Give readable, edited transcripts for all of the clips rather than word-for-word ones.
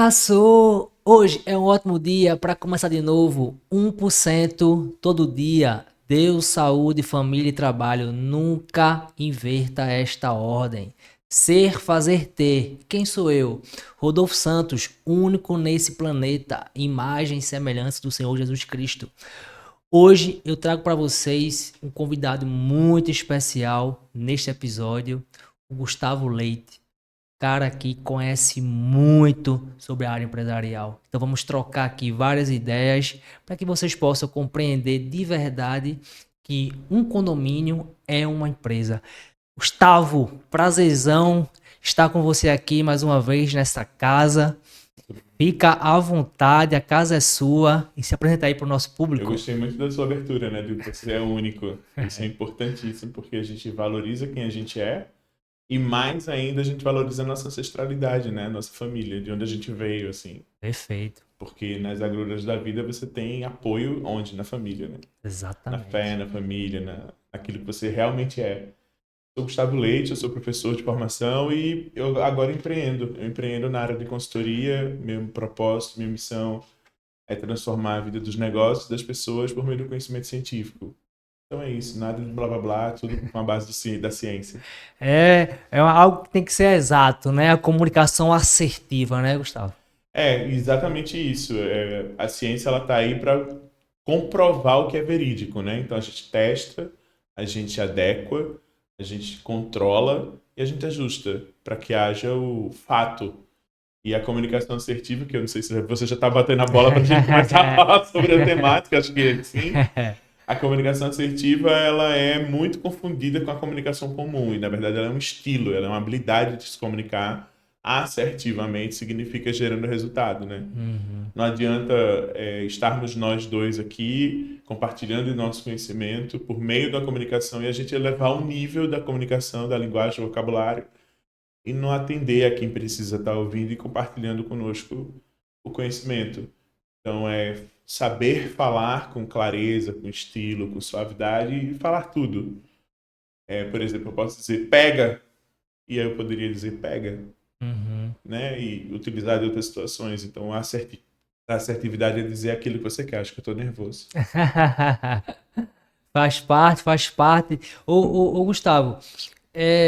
Abraço! Hoje é um ótimo dia para começar de novo. 1% todo dia. Deus, saúde, família e trabalho. Nunca inverta esta ordem. Ser, fazer, ter. Quem sou eu? Rodolfo Santos, único nesse planeta. Imagem e semelhança do Senhor Jesus Cristo. Hoje eu trago para vocês um convidado muito especial neste episódio, o Gustavo Leite. Cara que conhece muito sobre a área empresarial. Então vamos trocar aqui várias ideias para que vocês possam compreender de verdade que um condomínio é uma empresa. Gustavo, prazerzão estar com você aqui mais uma vez nessa casa. Fica à vontade, a casa é sua e se apresenta aí para o nosso Eu público. gostei muito da sua abertura, né? De que você é único. Isso é importantíssimo porque a gente valoriza quem a gente é e mais ainda a gente valoriza a nossa ancestralidade, né? Nossa família, de onde a gente veio, assim. Perfeito, Porque nas agruras da vida você tem apoio onde? Na família, né? Na fé, exatamente. na família, naquilo que você realmente é. Sou Gustavo Leite, eu sou professor de formação e eu agora empreendo. Eu empreendo na área de consultoria, meu propósito, minha missão é transformar a vida dos negócios das pessoas por meio do conhecimento científico. Então é isso, nada de blá blá blá, tudo com a base da ciência. É algo que tem que ser exato, né? A comunicação assertiva, né, Gustavo? É exatamente isso. A ciência ela está aí para comprovar o que é verídico, né? Então a gente testa, a gente adequa, a gente controla e a gente ajusta para que haja o fato. E a comunicação assertiva, que eu não sei se você já está batendo a bola para a gente começar a falar sobre a temática, acho que sim. A comunicação assertiva, ela é muito confundida com a comunicação comum e, na verdade, ela é um estilo, ela é uma habilidade de se comunicar assertivamente, significa gerando resultado, né? Uhum. Não adianta estarmos nós dois aqui compartilhando o nosso conhecimento por meio da comunicação e a gente elevar o nível da comunicação, da linguagem, do vocabulário e não atender a quem precisa estar ouvindo e compartilhando conosco o conhecimento. Então é saber falar com clareza, com estilo, com suavidade e falar tudo. Por exemplo, eu posso dizer pega, e aí eu poderia dizer pega, Uhum. né? E utilizar de outras situações. Então a assertividade é dizer aquilo que você quer. Acho que eu estou nervoso. Faz parte, faz parte. Ô, Gustavo,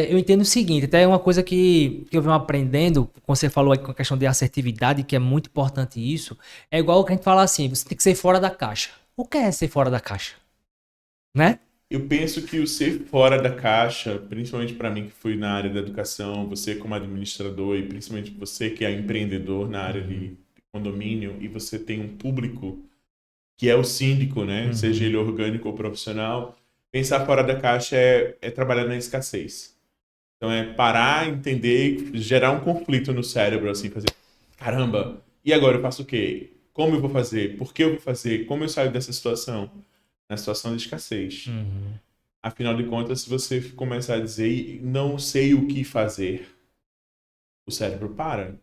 eu entendo o seguinte, até é uma coisa que eu venho aprendendo, quando você falou aí com a questão de assertividade, que é muito importante isso, é igual que a gente fala assim, você tem que ser fora da caixa. O que é ser fora da caixa? Né? Eu penso que o ser fora da caixa, principalmente para mim que fui na área da educação, você como administrador e principalmente você que é empreendedor na área de condomínio e você tem um público que é o síndico, né? Seja Uhum. ele orgânico ou profissional, pensar fora da caixa é trabalhar na escassez. Então é parar, entender, e gerar um conflito no cérebro, assim, fazer, caramba, e agora eu faço o quê? Como eu vou fazer? Por que eu vou fazer? Como eu saio dessa situação? Na situação de escassez. Uhum. Afinal de contas, se você começar a dizer não sei o que fazer, o cérebro para.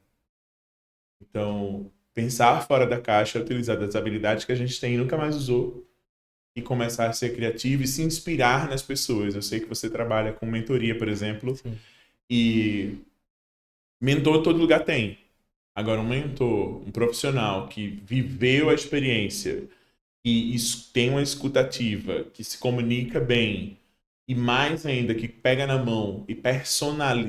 Então, pensar fora da caixa, utilizar das habilidades que a gente tem e nunca mais usou e começar a ser criativo e se inspirar nas pessoas. Eu sei que você trabalha com mentoria, por exemplo, Sim. e mentor todo lugar tem. Agora, um mentor, um profissional que viveu a experiência e tem uma escutativa, que se comunica bem, e mais ainda, que pega na mão e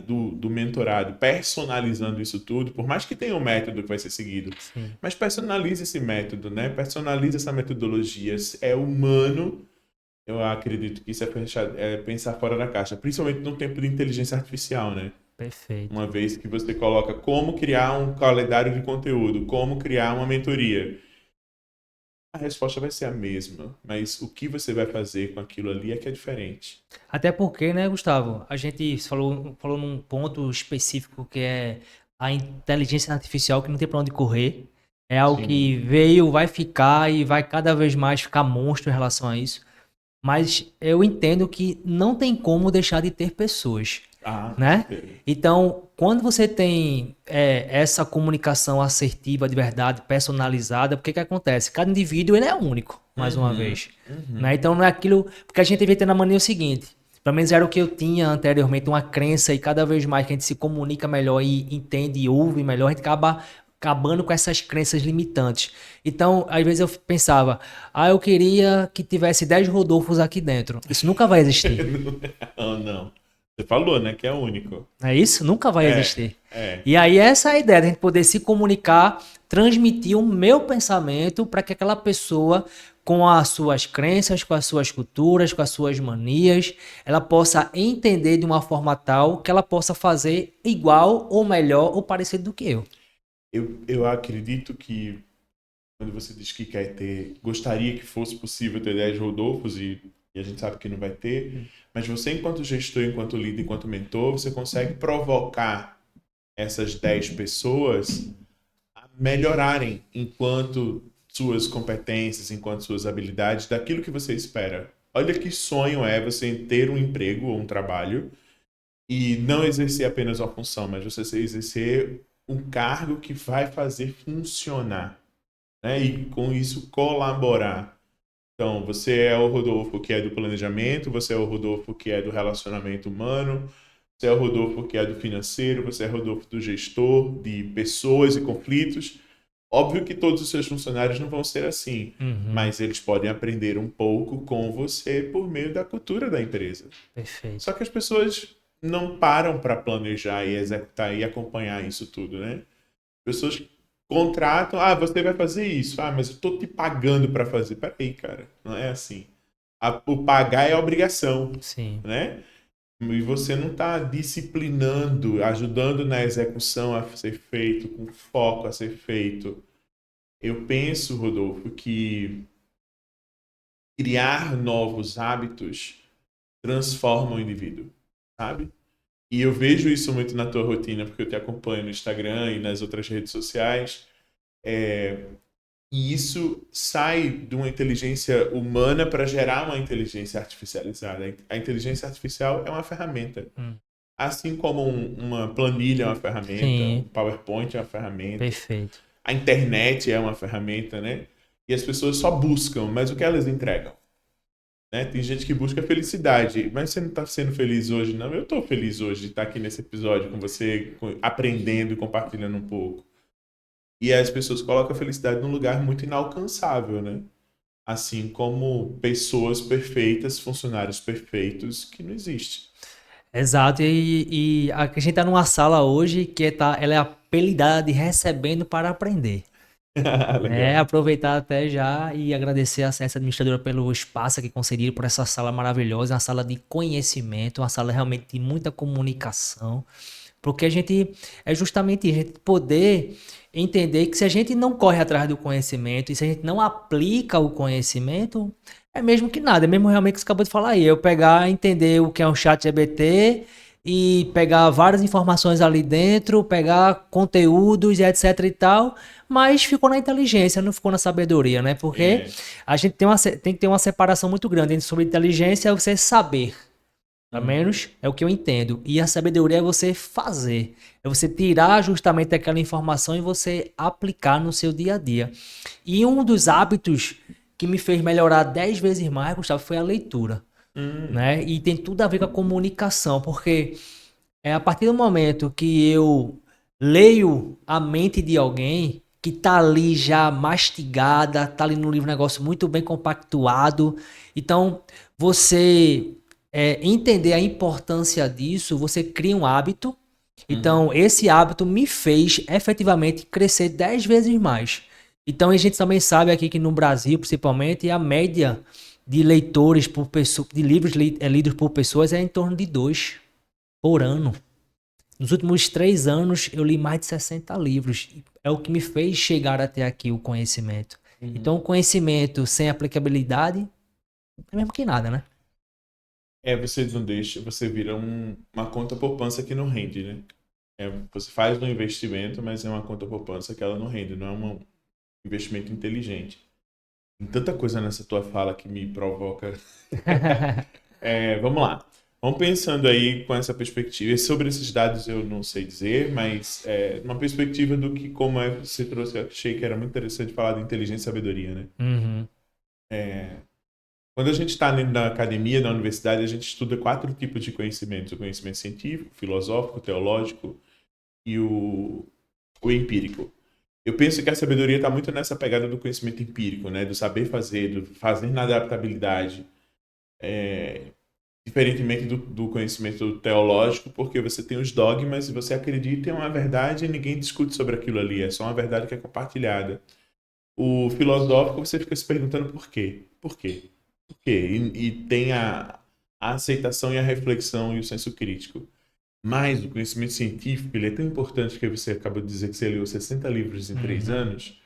do mentorado, personalizando isso tudo, por mais que tenha um método que vai ser seguido, Sim. mas personalize esse método, né? Personalize essa metodologia. É humano, eu acredito que isso é pensar fora da caixa, principalmente no tempo de inteligência artificial, né? Perfeito. Uma vez que você coloca como criar um calendário de conteúdo, como criar uma mentoria. A resposta vai ser a mesma, mas o que você vai fazer com aquilo ali é que é diferente. Até porque, né, Gustavo, a gente falou num ponto específico que é a inteligência artificial que não tem pra onde correr. É algo que Sim. veio, vai ficar e vai cada vez mais ficar monstro em relação a isso. Mas eu entendo que não tem como deixar de ter pessoas, Ah, com né? certeza. Então, quando você tem essa comunicação assertiva de verdade, personalizada, o que que acontece? Cada indivíduo ele é único, mais uma Uhum, vez, né? uhum. Então não é aquilo, porque a gente devia ter na mania o seguinte, pelo menos era o que eu tinha anteriormente, uma crença e cada vez mais que a gente se comunica melhor e entende e ouve melhor, a gente acaba acabando com essas crenças limitantes. Então, às vezes eu pensava, eu queria que tivesse 10 Rodolfos aqui dentro. Isso nunca vai existir. Não, não. Você falou, né, que é único. Não é isso? Nunca vai existir. É. E aí essa é a ideia, de a gente poder se comunicar, transmitir o meu pensamento para que aquela pessoa, com as suas crenças, com as suas culturas, com as suas manias, ela possa entender de uma forma tal que ela possa fazer igual ou melhor ou parecido do que eu. Eu acredito que quando você diz que quer ter, gostaria que fosse possível ter 10 Rodolfos e a gente sabe que não vai ter, mas você enquanto gestor, enquanto líder, enquanto mentor, você consegue provocar essas 10 pessoas a melhorarem enquanto suas competências, enquanto suas habilidades, daquilo que você espera. Olha que sonho é você ter um emprego ou um trabalho e não exercer apenas uma função, mas você exercer um cargo que vai fazer funcionar, né? E com isso colaborar. Então, você é o Rodolfo que é do planejamento, você é o Rodolfo que é do relacionamento humano, você é o Rodolfo que é do financeiro, você é o Rodolfo do gestor, de pessoas e conflitos. Óbvio que todos os seus funcionários não vão ser assim, mas eles podem aprender um pouco com você por meio da cultura da empresa. Perfeito. Só que as pessoas não param para planejar e executar e acompanhar isso tudo, né? Pessoas contratam, você vai fazer isso, mas eu estou te pagando para fazer. Peraí, cara, não é assim. O pagar é obrigação, Sim. né? E você não está disciplinando, ajudando na execução a ser feito, com foco a ser feito. Eu penso, Rodolfo, que criar novos hábitos transforma o indivíduo, sabe? E eu vejo isso muito na tua rotina, porque eu te acompanho no Instagram e nas outras redes sociais. E isso sai de uma inteligência humana para gerar uma inteligência artificializada. A inteligência artificial é uma ferramenta. Assim como uma planilha é uma ferramenta, um Sim, PowerPoint é uma ferramenta, perfeito. a internet é uma ferramenta, né? E as pessoas só buscam, mas o que elas entregam? Né? Tem gente que busca felicidade, mas você não está sendo feliz hoje, não? Eu estou feliz hoje de estar aqui nesse episódio com você, aprendendo e compartilhando um pouco. E as pessoas colocam a felicidade num lugar muito inalcançável, né? Assim como pessoas perfeitas, funcionários perfeitos, que não existe. Exato, e a gente tá numa sala hoje que ela é apelidada de Recebendo para Aprender. Né? Legal. Aproveitar até já e agradecer a essa administradora pelo espaço que concediram, por essa sala maravilhosa, uma sala de conhecimento, uma sala realmente de muita comunicação, porque a gente é justamente isso, a gente poder entender que se a gente não corre atrás do conhecimento e se a gente não aplica o conhecimento, é mesmo que nada, é mesmo realmente que você acabou de falar aí, eu pegar, entender o que é um chat GPT e pegar várias informações ali dentro, pegar conteúdos e etc e tal, mas ficou na inteligência, não ficou na sabedoria, né? Porque a gente tem que ter uma separação muito grande entre sobre inteligência e você saber. Pelo menos é o que eu entendo. E a sabedoria é você fazer. É você tirar justamente aquela informação e você aplicar no seu dia a dia. E um dos hábitos que me fez melhorar 10 vezes mais, Gustavo, foi a leitura. Né? E tem tudo a ver com a comunicação, porque é a partir do momento que eu leio a mente de alguém que tá ali já mastigada, tá ali no livro um negócio muito bem compactuado. Então, você entender a importância disso, você cria um hábito. Então, esse hábito me fez efetivamente crescer 10 vezes mais. Então, a gente também sabe aqui que no Brasil, principalmente, a média de leitores por pessoa, de livros lidos por pessoas é em torno de 2 por ano. Nos últimos 3 anos, eu li mais de 60 livros. É o que me fez chegar até aqui, o conhecimento. Então, o conhecimento sem aplicabilidade é mesmo que nada, né? Você não deixa, você vira uma conta poupança que não rende, né? Você faz um investimento, mas é uma conta poupança que ela não rende, não é um investimento inteligente. Tem tanta coisa nessa tua fala que me provoca. Vamos lá. Vamos pensando aí com essa perspectiva. E sobre esses dados eu não sei dizer, mas uma perspectiva do que, como você trouxe, eu achei que era muito interessante falar de inteligência e sabedoria, né? Uhum. Quando a gente está na academia, na universidade, a gente estuda 4 tipos de conhecimentos: o conhecimento científico, filosófico, teológico e o empírico. Eu penso que a sabedoria está muito nessa pegada do conhecimento empírico, né? Do saber fazer, do fazer na adaptabilidade. Diferentemente do conhecimento teológico, porque você tem os dogmas e você acredita em uma verdade e ninguém discute sobre aquilo ali, é só uma verdade que é compartilhada. O filosófico, você fica se perguntando por quê? Por quê? Por quê? E tem a aceitação e a reflexão e o senso crítico. Mas o conhecimento científico, ele é tão importante que você acabou de dizer que você leu 60 livros em 3 anos.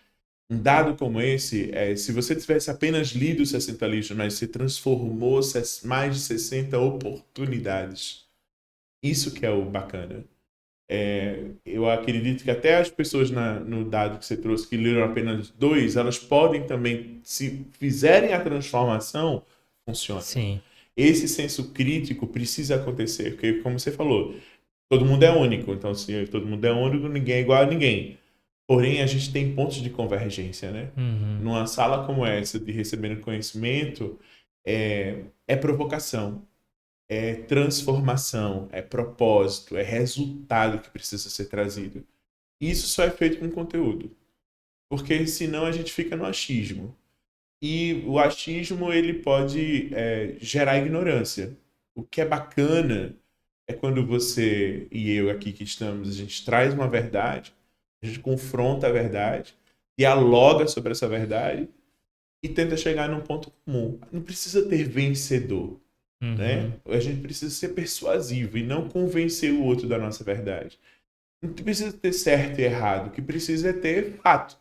Um dado como esse, se você tivesse apenas lido 60 livros, mas você transformou mais de 60 oportunidades. Isso que é o bacana. Eu acredito que até as pessoas no dado que você trouxe que leram apenas 2, elas podem também, se fizerem a transformação, funciona. Sim. Esse senso crítico precisa acontecer, porque, como você falou, todo mundo é único. Então, se todo mundo é único, ninguém é igual a ninguém. Porém, a gente tem pontos de convergência, né? Numa sala como essa, de recebendo conhecimento, é provocação, é transformação, é propósito, é resultado que precisa ser trazido. Isso só é feito com conteúdo. Porque senão a gente fica no achismo. E o achismo, ele pode gerar ignorância. O que é bacana é quando você e eu aqui que estamos, a gente traz uma verdade, a gente confronta a verdade, dialoga sobre essa verdade e tenta chegar num ponto comum. Não precisa ter vencedor, né? A gente precisa ser persuasivo e não convencer o outro da nossa verdade. Não precisa ter certo e errado, o que precisa é ter fato,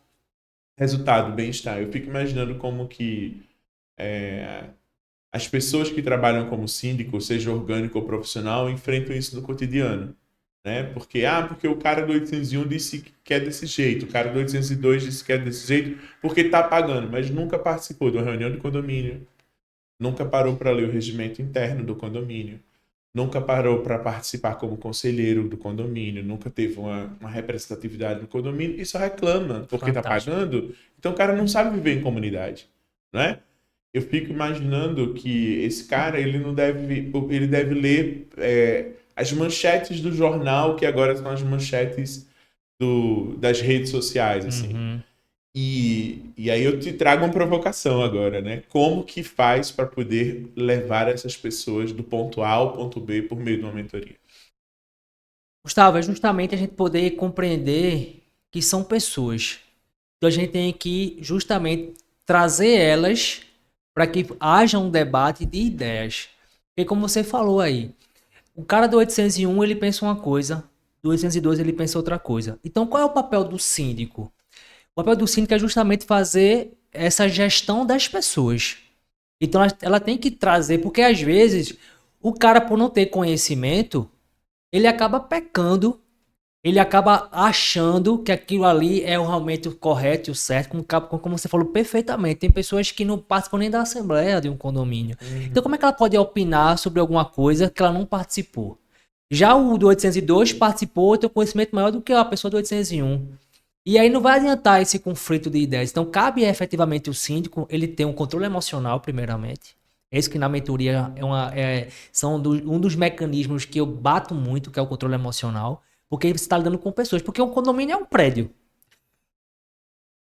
resultado, bem-estar. Eu fico imaginando como que as pessoas que trabalham como síndico, seja orgânico ou profissional, enfrentam isso no cotidiano. Né? Porque o cara do 801 disse que é desse jeito, o cara do 802 disse que é desse jeito, porque está pagando, mas nunca participou de uma reunião de condomínio, nunca parou para ler o regimento interno do condomínio, nunca parou para participar como conselheiro do condomínio, nunca teve uma representatividade no condomínio e só reclama porque está pagando. Então o cara não sabe viver em comunidade, né? Eu fico imaginando que esse cara, ele deve ler as manchetes do jornal, que agora são as manchetes das redes sociais, assim. E aí eu te trago uma provocação agora, né? Como que faz para poder levar essas pessoas do ponto A ao ponto B por meio de uma mentoria? Gustavo, é justamente a gente poder compreender que são pessoas. Então a gente tem que justamente trazer elas para que haja um debate de ideias. Porque como você falou aí, o cara do 801 ele pensa uma coisa, do 802 ele pensa outra coisa. Então qual é o papel do síndico? O papel do síndico é justamente fazer essa gestão das pessoas. Então ela tem que trazer, porque às vezes o cara, por não ter conhecimento, ele acaba pecando, ele acaba achando que aquilo ali é realmente o correto e o certo, como você falou perfeitamente. Tem pessoas que não participam nem da assembleia de um condomínio. Então como é que ela pode opinar sobre alguma coisa que ela não participou? Já o do 802 participou, tem um conhecimento maior do que a pessoa do 801. E aí não vai adiantar esse conflito de ideias. Então cabe efetivamente o síndico, ele ter um controle emocional primeiramente. É isso que na mentoria um dos mecanismos que eu bato muito, que é o controle emocional. Porque você está lidando com pessoas. Porque um condomínio é um prédio.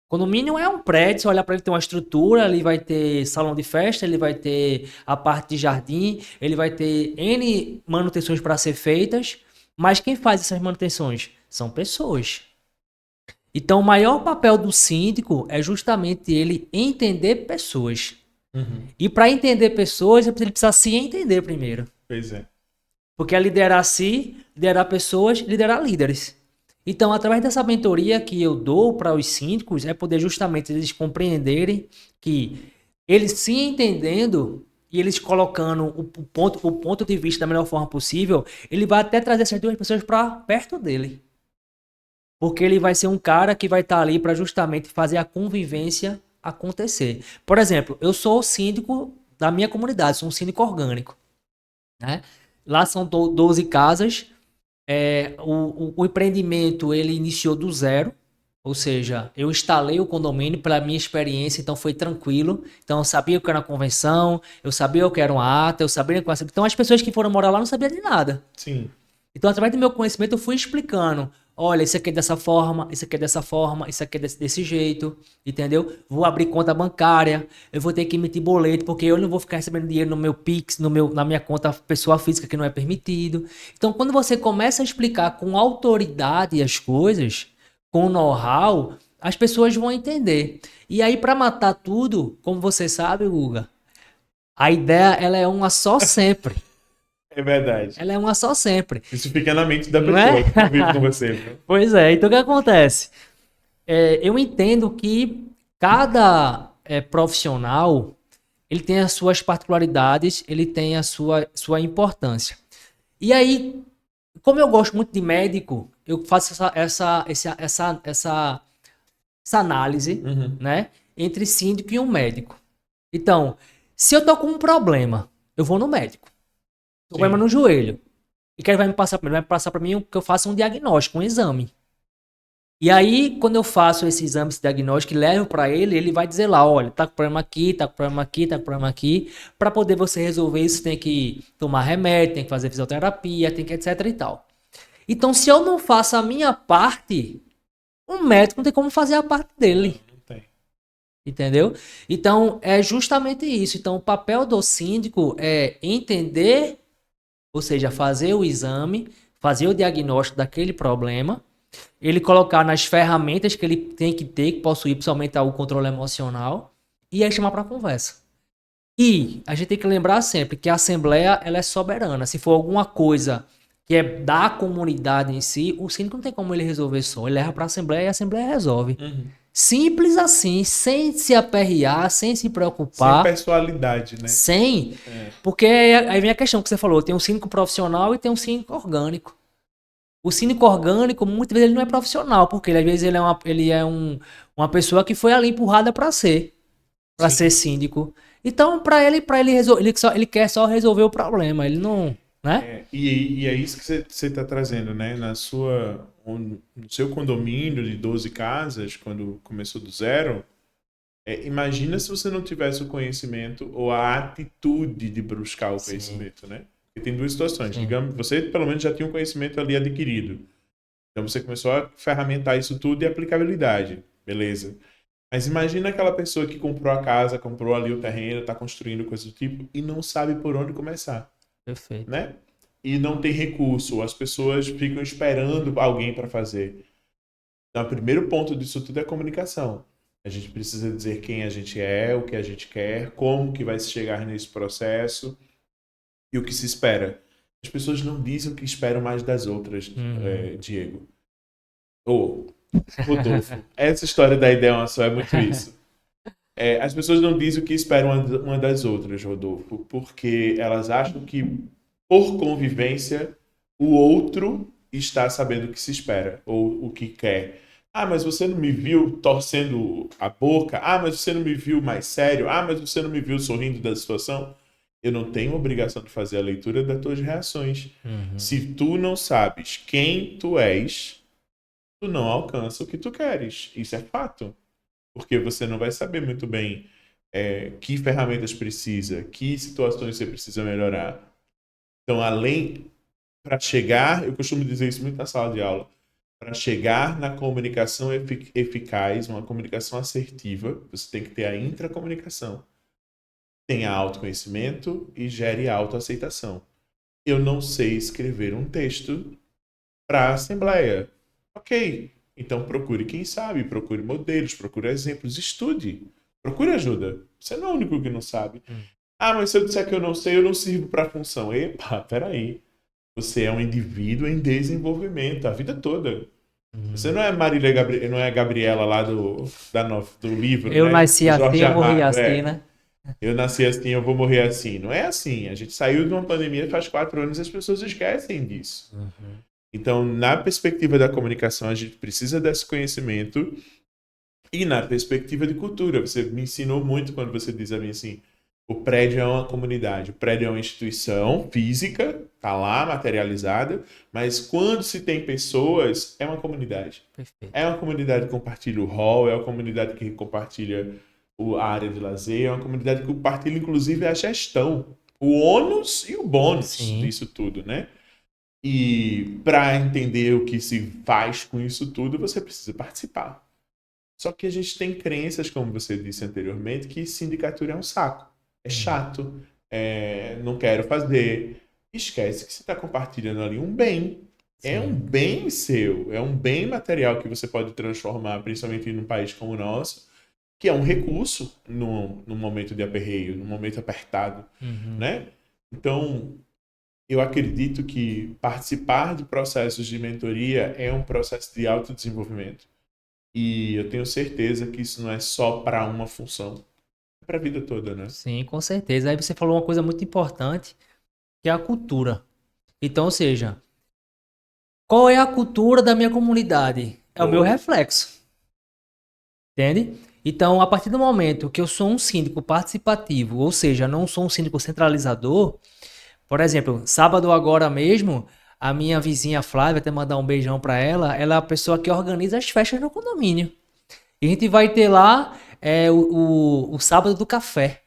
Condomínio é um prédio, você olhar para ele, tem uma estrutura, ele vai ter salão de festa, ele vai ter a parte de jardim, ele vai ter N manutenções para ser feitas. Mas quem faz essas manutenções? São pessoas. Então, o maior papel do síndico é justamente ele entender pessoas. E para entender pessoas, ele precisa se entender primeiro. Pois é. Porque é liderar si, liderar pessoas, liderar líderes. Então, através dessa mentoria que eu dou para os síndicos, é poder justamente eles compreenderem que eles se entendendo e eles colocando o ponto de vista da melhor forma possível, ele vai até trazer essas duas pessoas para perto dele. Porque ele vai ser um cara que vai estar ali para justamente fazer a convivência acontecer. Por exemplo, eu sou o síndico da minha comunidade, sou um síndico orgânico. Né? Lá são 12 casas. O empreendimento ele iniciou do zero. Ou seja, eu instalei o condomínio pela minha experiência, então foi tranquilo. Então eu sabia o que era uma convenção, eu sabia o que era uma ata, eu sabia o que era... Então as pessoas que foram morar lá não sabiam de nada. Sim. Então através do meu conhecimento eu fui explicando. olha, isso aqui é dessa forma, isso aqui é dessa forma, isso aqui é desse jeito, entendeu? Vou abrir conta bancária, eu vou ter que emitir boleto, porque eu não vou ficar recebendo dinheiro no meu Pix, na minha conta pessoa física, que não é permitido. Então, quando você começa a explicar com autoridade as coisas, com know-how, as pessoas vão entender. E aí, para matar tudo, como você sabe, Guga, a ideia ela é uma só sempre. É verdade. Ela é uma só sempre. Isso fica na mente da Não é? pessoa que convive com você, viu? Pois é, então o que acontece? Eu entendo que cada profissional ele tem as suas particularidades, ele tem a sua importância. E aí, como eu gosto muito de médico, eu faço essa análise, Uhum. né, entre síndico e um médico. Então, se eu tô com um problema, eu vou no médico. Tô com problema Sim. no joelho. E que ele vai me passar para mim? Vai passar para mim que eu faça um diagnóstico, um exame. E aí, quando eu faço esse exame, esse diagnóstico e levo para ele, ele vai dizer lá, olha, tá com problema aqui, tá com problema aqui, tá com problema aqui. Para poder você resolver isso, tem que tomar remédio, tem que fazer fisioterapia, tem que etc e tal. Então, se eu não faço a minha parte, um médico não tem como fazer a parte dele. Não tem. Entendeu? Então, é justamente isso. Então, o papel do síndico é entender, ou seja, fazer o exame, fazer o diagnóstico daquele problema, ele colocar nas ferramentas que ele tem que ter, que possuir, principalmente o controle emocional, e aí chamar para conversa. E a gente tem que lembrar sempre que a Assembleia ela é soberana. Se for alguma coisa que é da comunidade em si, o síndico não tem como ele resolver só. Ele leva para a Assembleia e a Assembleia resolve. Uhum. Simples assim, sem se aperrear, sem se Sem preocupar, personalidade, né? sem. É. Porque aí vem a questão que você falou: tem um síndico profissional e tem um síndico orgânico. O síndico orgânico, muitas vezes, ele não é profissional, porque às vezes ele é uma pessoa que foi ali empurrada para Sim. ser síndico. Então, para ele resolver, ele quer só resolver o problema, ele não, né? E é isso que você está trazendo, né? No seu condomínio de 12 casas, quando começou do zero, imagina se você não tivesse o conhecimento ou a atitude de buscar o Sim, conhecimento, né? Porque tem duas situações. sim. Digamos, você pelo menos já tinha um conhecimento ali adquirido. Então você começou a ferramentar isso tudo e aplicabilidade. Beleza. Mas imagina aquela pessoa que comprou a casa, comprou ali o terreno, está construindo coisa do tipo e não sabe por onde começar, Perfeito. né? E não tem recurso, as pessoas ficam esperando alguém para fazer. Então, o primeiro ponto disso tudo é a comunicação. A gente precisa dizer quem a gente é, o que a gente quer, como que vai se chegar nesse processo e o que se espera. As pessoas não dizem o que esperam mais das outras, Uhum. Diego. Ou, Rodolfo. Essa história da ideia uma só é muito isso. As pessoas não dizem o que esperam uma das outras, Rodolfo, porque elas acham que, por convivência, o outro está sabendo o que se espera ou o que quer. Ah, mas você não me viu torcendo a boca? Ah, mas você não me viu mais sério? Ah, mas você não me viu sorrindo da situação? Eu não tenho obrigação de fazer a leitura das tuas reações. Uhum. Se tu não sabes quem tu és, tu não alcança o que tu queres. Isso é fato. Porque você não vai saber muito bem que ferramentas precisa, que situações você precisa melhorar. Então, além, para chegar, eu costumo dizer isso muito na sala de aula, para chegar na comunicação eficaz, uma comunicação assertiva, você tem que ter a intracomunicação. Tenha autoconhecimento e gere autoaceitação. Eu não sei escrever um texto para a assembleia. Ok, então procure quem sabe, procure modelos, procure exemplos, estude, procure ajuda. Você não é o único que não sabe. Uhum. Ah, mas se eu disser que eu não sei, eu não sirvo para a função. Epa, peraí. Você é um indivíduo em desenvolvimento a vida toda. Você não é Marília não é a Gabriela lá do livro, Eu né? nasci Do assim, Jorge eu morri Amado. assim, né? Eu nasci assim, eu vou morrer assim. Não é assim. A gente saiu de uma pandemia faz 4 anos e as pessoas esquecem disso. Uhum. Então, na perspectiva da comunicação, a gente precisa desse conhecimento e na perspectiva de cultura. Você me ensinou muito quando você diz a mim assim, o prédio é uma comunidade, o prédio é uma instituição física, tá lá materializada, mas quando se tem pessoas, é uma comunidade. Perfeito. É uma comunidade que compartilha o hall, é uma comunidade que compartilha a área de lazer, é uma comunidade que compartilha inclusive a gestão, o ônus e o bônus Sim. disso tudo, né? E para entender o que se faz com isso tudo, você precisa participar. Só que a gente tem crenças, como você disse anteriormente, que sindicatura é um saco. É chato, não quero fazer. Esquece que você está compartilhando ali um bem. É um Sim. bem seu, é um bem material que você pode transformar, principalmente num país como o nosso, que é um recurso no momento de aperreio, no momento apertado, Uhum. né? Então, eu acredito que participar de processos de mentoria é um processo de autodesenvolvimento. E eu tenho certeza que isso não é só para uma função, é para a vida toda, né? Sim, com certeza. Aí você falou uma coisa muito importante, que é a cultura. Então, ou seja, qual é a cultura da minha comunidade? É o meu Boa. reflexo, entende? Então, a partir do momento que eu sou um síndico participativo, ou seja, não sou um síndico centralizador, por exemplo, sábado agora mesmo, a minha vizinha Flávia, até mandar um beijão para ela é a pessoa que organiza as festas no condomínio. E a gente vai ter lá o sábado do café.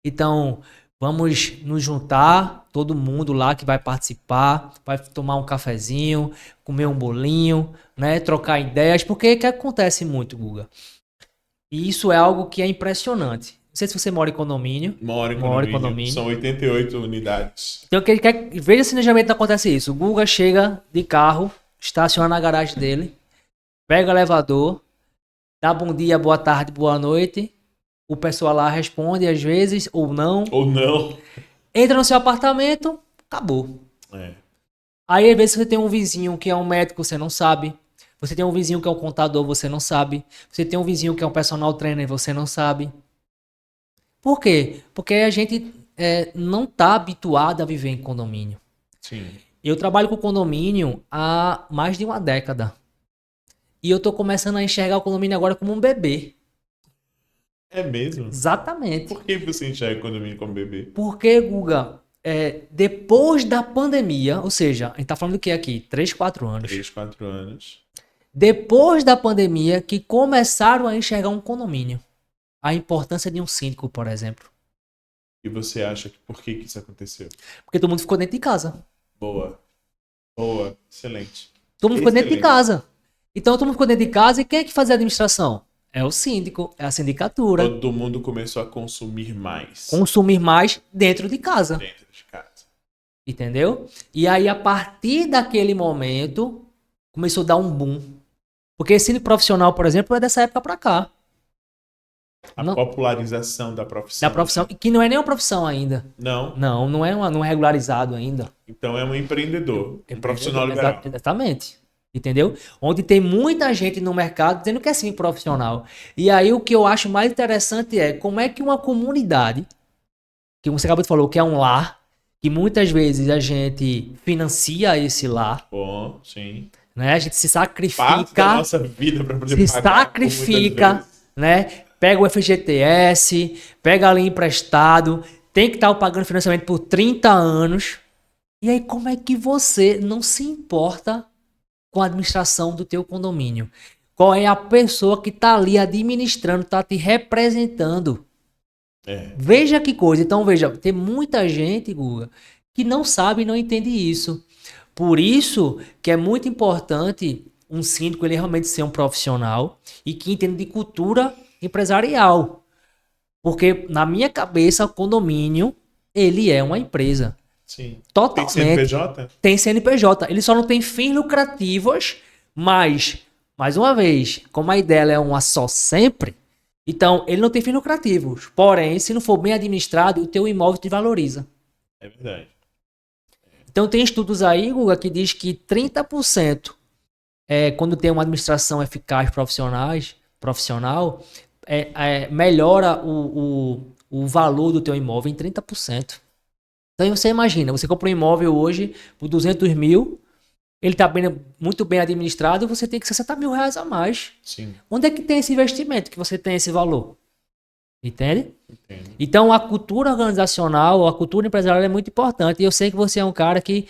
Então, vamos nos juntar, todo mundo lá que vai participar, vai tomar um cafezinho, comer um bolinho, né, trocar ideias, porque que acontece muito, Guga? E isso é algo que é impressionante. Não sei se você mora em condomínio, Moro em mora em condomínio, condomínio. são 88 unidades. Então, veja se no planejamento não acontece isso. O Guga chega de carro, estaciona na garagem dele, pega o elevador, dá bom dia, boa tarde, boa noite. O pessoal lá responde às vezes ou não. Ou não. Entra no seu apartamento, acabou. É, Aí às vezes você tem um vizinho que é um médico, você não sabe. Você tem um vizinho que é um contador, você não sabe. Você tem um vizinho que é um personal trainer, você não sabe. Por quê? Porque a gente não está habituado a viver em condomínio. sim. Eu trabalho com condomínio há mais de uma década. E eu tô começando a enxergar o condomínio agora como um bebê. É mesmo? Exatamente. Por que você enxerga condomínio como bebê? Porque, Guga, depois da pandemia, ou seja, a gente tá falando do que aqui? 3, 4 anos. 3, 4 anos. Depois da pandemia que começaram a enxergar um condomínio. A importância de um síndico, por exemplo. E você acha que por que que isso aconteceu? Porque todo mundo ficou dentro de casa. Boa, boa, excelente. Todo mundo ficou dentro de Excelente. casa. Então todo mundo ficou dentro de casa e quem é que fazia a administração? É o síndico, é a sindicatura. Todo mundo começou a consumir mais Consumir mais dentro de casa. dentro de casa. Entendeu? E aí, a partir daquele momento, começou a dar um boom. Porque ensino profissional, por exemplo, é dessa época pra cá. A Não, popularização da da profissão, profissão, né? que não é nem uma profissão ainda. Não. Não é regularizado ainda. Então é um empreendedor, um profissional liberal. Exatamente. Entendeu? Onde tem muita gente no mercado dizendo que é sim profissional. E aí o que eu acho mais interessante é como é que uma comunidade, que você acabou de falar, que é um lar, que muitas vezes a gente financia esse lar, Bom, sim. né? A gente se Parte da sacrifica, nossa vida para poder se pagar por muitas sacrifica, vezes. né? Pega o FGTS, pega ali emprestado, tem que estar pagando financiamento por 30 anos. E aí como é que você não se importa com a administração do teu condomínio? Qual é a pessoa que está ali administrando, está te representando? É, Veja que coisa. Então, veja, tem muita gente, Guga, que não sabe e não entende isso. Por isso que é muito importante um síndico ele realmente ser um profissional e que entenda de cultura empresarial. Porque na minha cabeça, o condomínio, ele é uma empresa. sim. Tem Totalmente. CNPJ? Tem CNPJ. Ele só não tem fins lucrativos, mas, mais uma vez, como a ideia é uma só sempre, então ele não tem fins lucrativos. Porém, se não for bem administrado, o teu imóvel te valoriza. É verdade. Então tem estudos aí, Guga, que diz que 30% quando tem uma administração eficaz profissional, melhora o valor do teu imóvel em 30%. Então você imagina, você compra um imóvel hoje por 200 mil, ele está muito bem administrado, você tem que 60 mil reais a mais. Sim, Onde é que tem esse investimento que você tem esse valor? Entende? entendo. Então a cultura organizacional, a cultura empresarial é muito importante. E eu sei que você é um cara que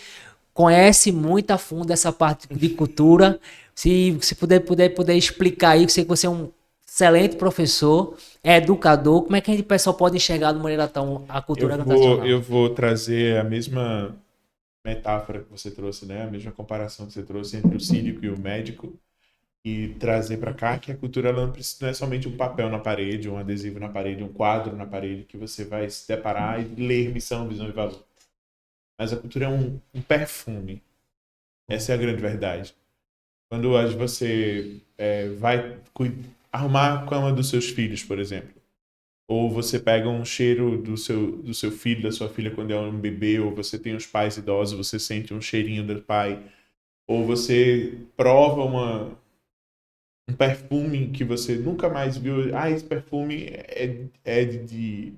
conhece muito a fundo essa parte de cultura. Se puder explicar aí, eu sei que você é um excelente professor, é educador. Como é que a gente, pessoal pode enxergar de maneira tão a cultura organizacional? Eu vou trazer a mesma metáfora que você trouxe, né? A mesma comparação que você trouxe entre o cínico e o médico, e trazer para cá que a cultura ela não é somente um papel na parede, um adesivo na parede, um quadro na parede que você vai se deparar e ler missão, visão e valor. Mas a cultura é um perfume. Essa é a grande verdade. Quando você vai arrumar a cama dos seus filhos, por exemplo, ou você pega um cheiro do seu filho, da sua filha quando é um bebê, ou você tem os pais idosos, você sente um cheirinho do pai, ou você prova um perfume que você nunca mais viu. Ah, esse perfume é de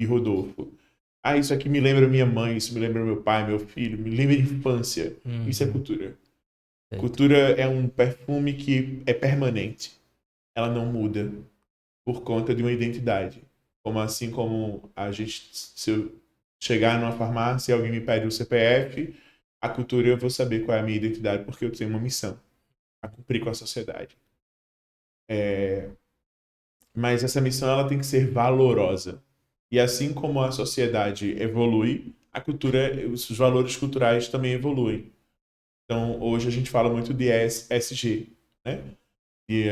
Rodolfo. Ah, isso aqui me lembra minha mãe, isso me lembra meu pai, meu filho, me lembra a infância. Isso é Uhum. cultura. Perfeito. Cultura é um perfume que é permanente. Ela não muda por conta de uma identidade. Como assim como a gente, se eu chegar numa farmácia e alguém me pede o CPF, a cultura eu vou saber qual é a minha identidade porque eu tenho uma missão a cumprir com a sociedade. Mas essa missão ela tem que ser valorosa. E assim como a sociedade evolui, a cultura, os valores culturais também evoluem. Então, hoje a gente fala muito de ESG, né? De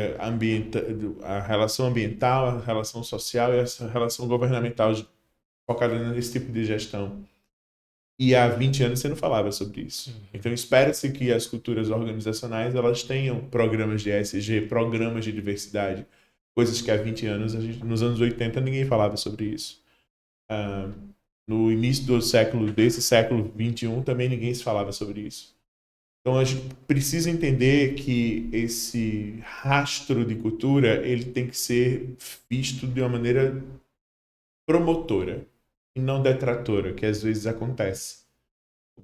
a relação ambiental, a relação social e a relação governamental focada nesse tipo de gestão. E há 20 anos você não falava sobre isso. Então, espera-se que as culturas organizacionais elas tenham programas de ESG, programas de diversidade, coisas que há 20 anos, nos anos 80, ninguém falava sobre isso. Ah, no início desse século 21, também ninguém se falava sobre isso. Então, a gente precisa entender que esse rastro de cultura ele tem que ser visto de uma maneira promotora e não detratora, que às vezes acontece.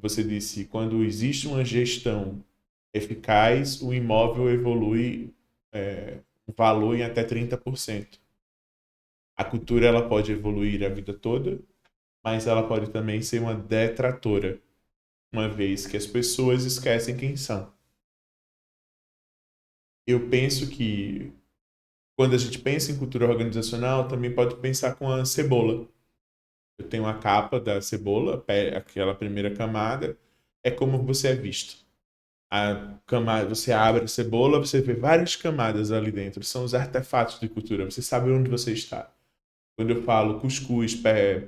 Você disse, quando existe uma gestão eficaz, o imóvel evolui o valor em até 30%. A cultura ela pode evoluir a vida toda, mas ela pode também ser uma detratora, uma vez que as pessoas esquecem quem são. Eu penso que quando a gente pensa em cultura organizacional, também pode pensar com a cebola. Eu tenho a capa da cebola, aquela primeira camada, é como você é visto. A camada, você abre a cebola, você vê várias camadas ali dentro. São os artefatos de cultura. Você sabe onde você está. Quando eu falo cuscuz,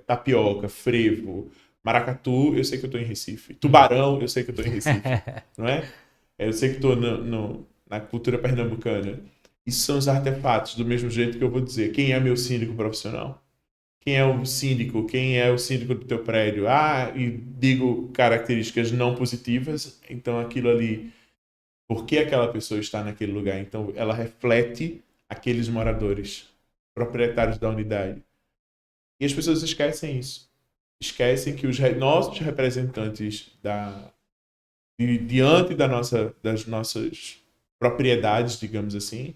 tapioca, frevo, maracatu, eu sei que eu estou em Recife. Tubarão, eu sei que eu estou em Recife. Não é? Eu sei que estou na cultura pernambucana. Isso são os artefatos, do mesmo jeito que eu vou dizer quem é meu síndico profissional. Quem é o síndico? Quem é o síndico do teu prédio? Ah, e digo características não positivas, então aquilo ali por que aquela pessoa está naquele lugar. Então, ela reflete aqueles moradores, proprietários da unidade. E as pessoas esquecem isso. Esquecem que os nossos representantes diante das nossas propriedades, digamos assim,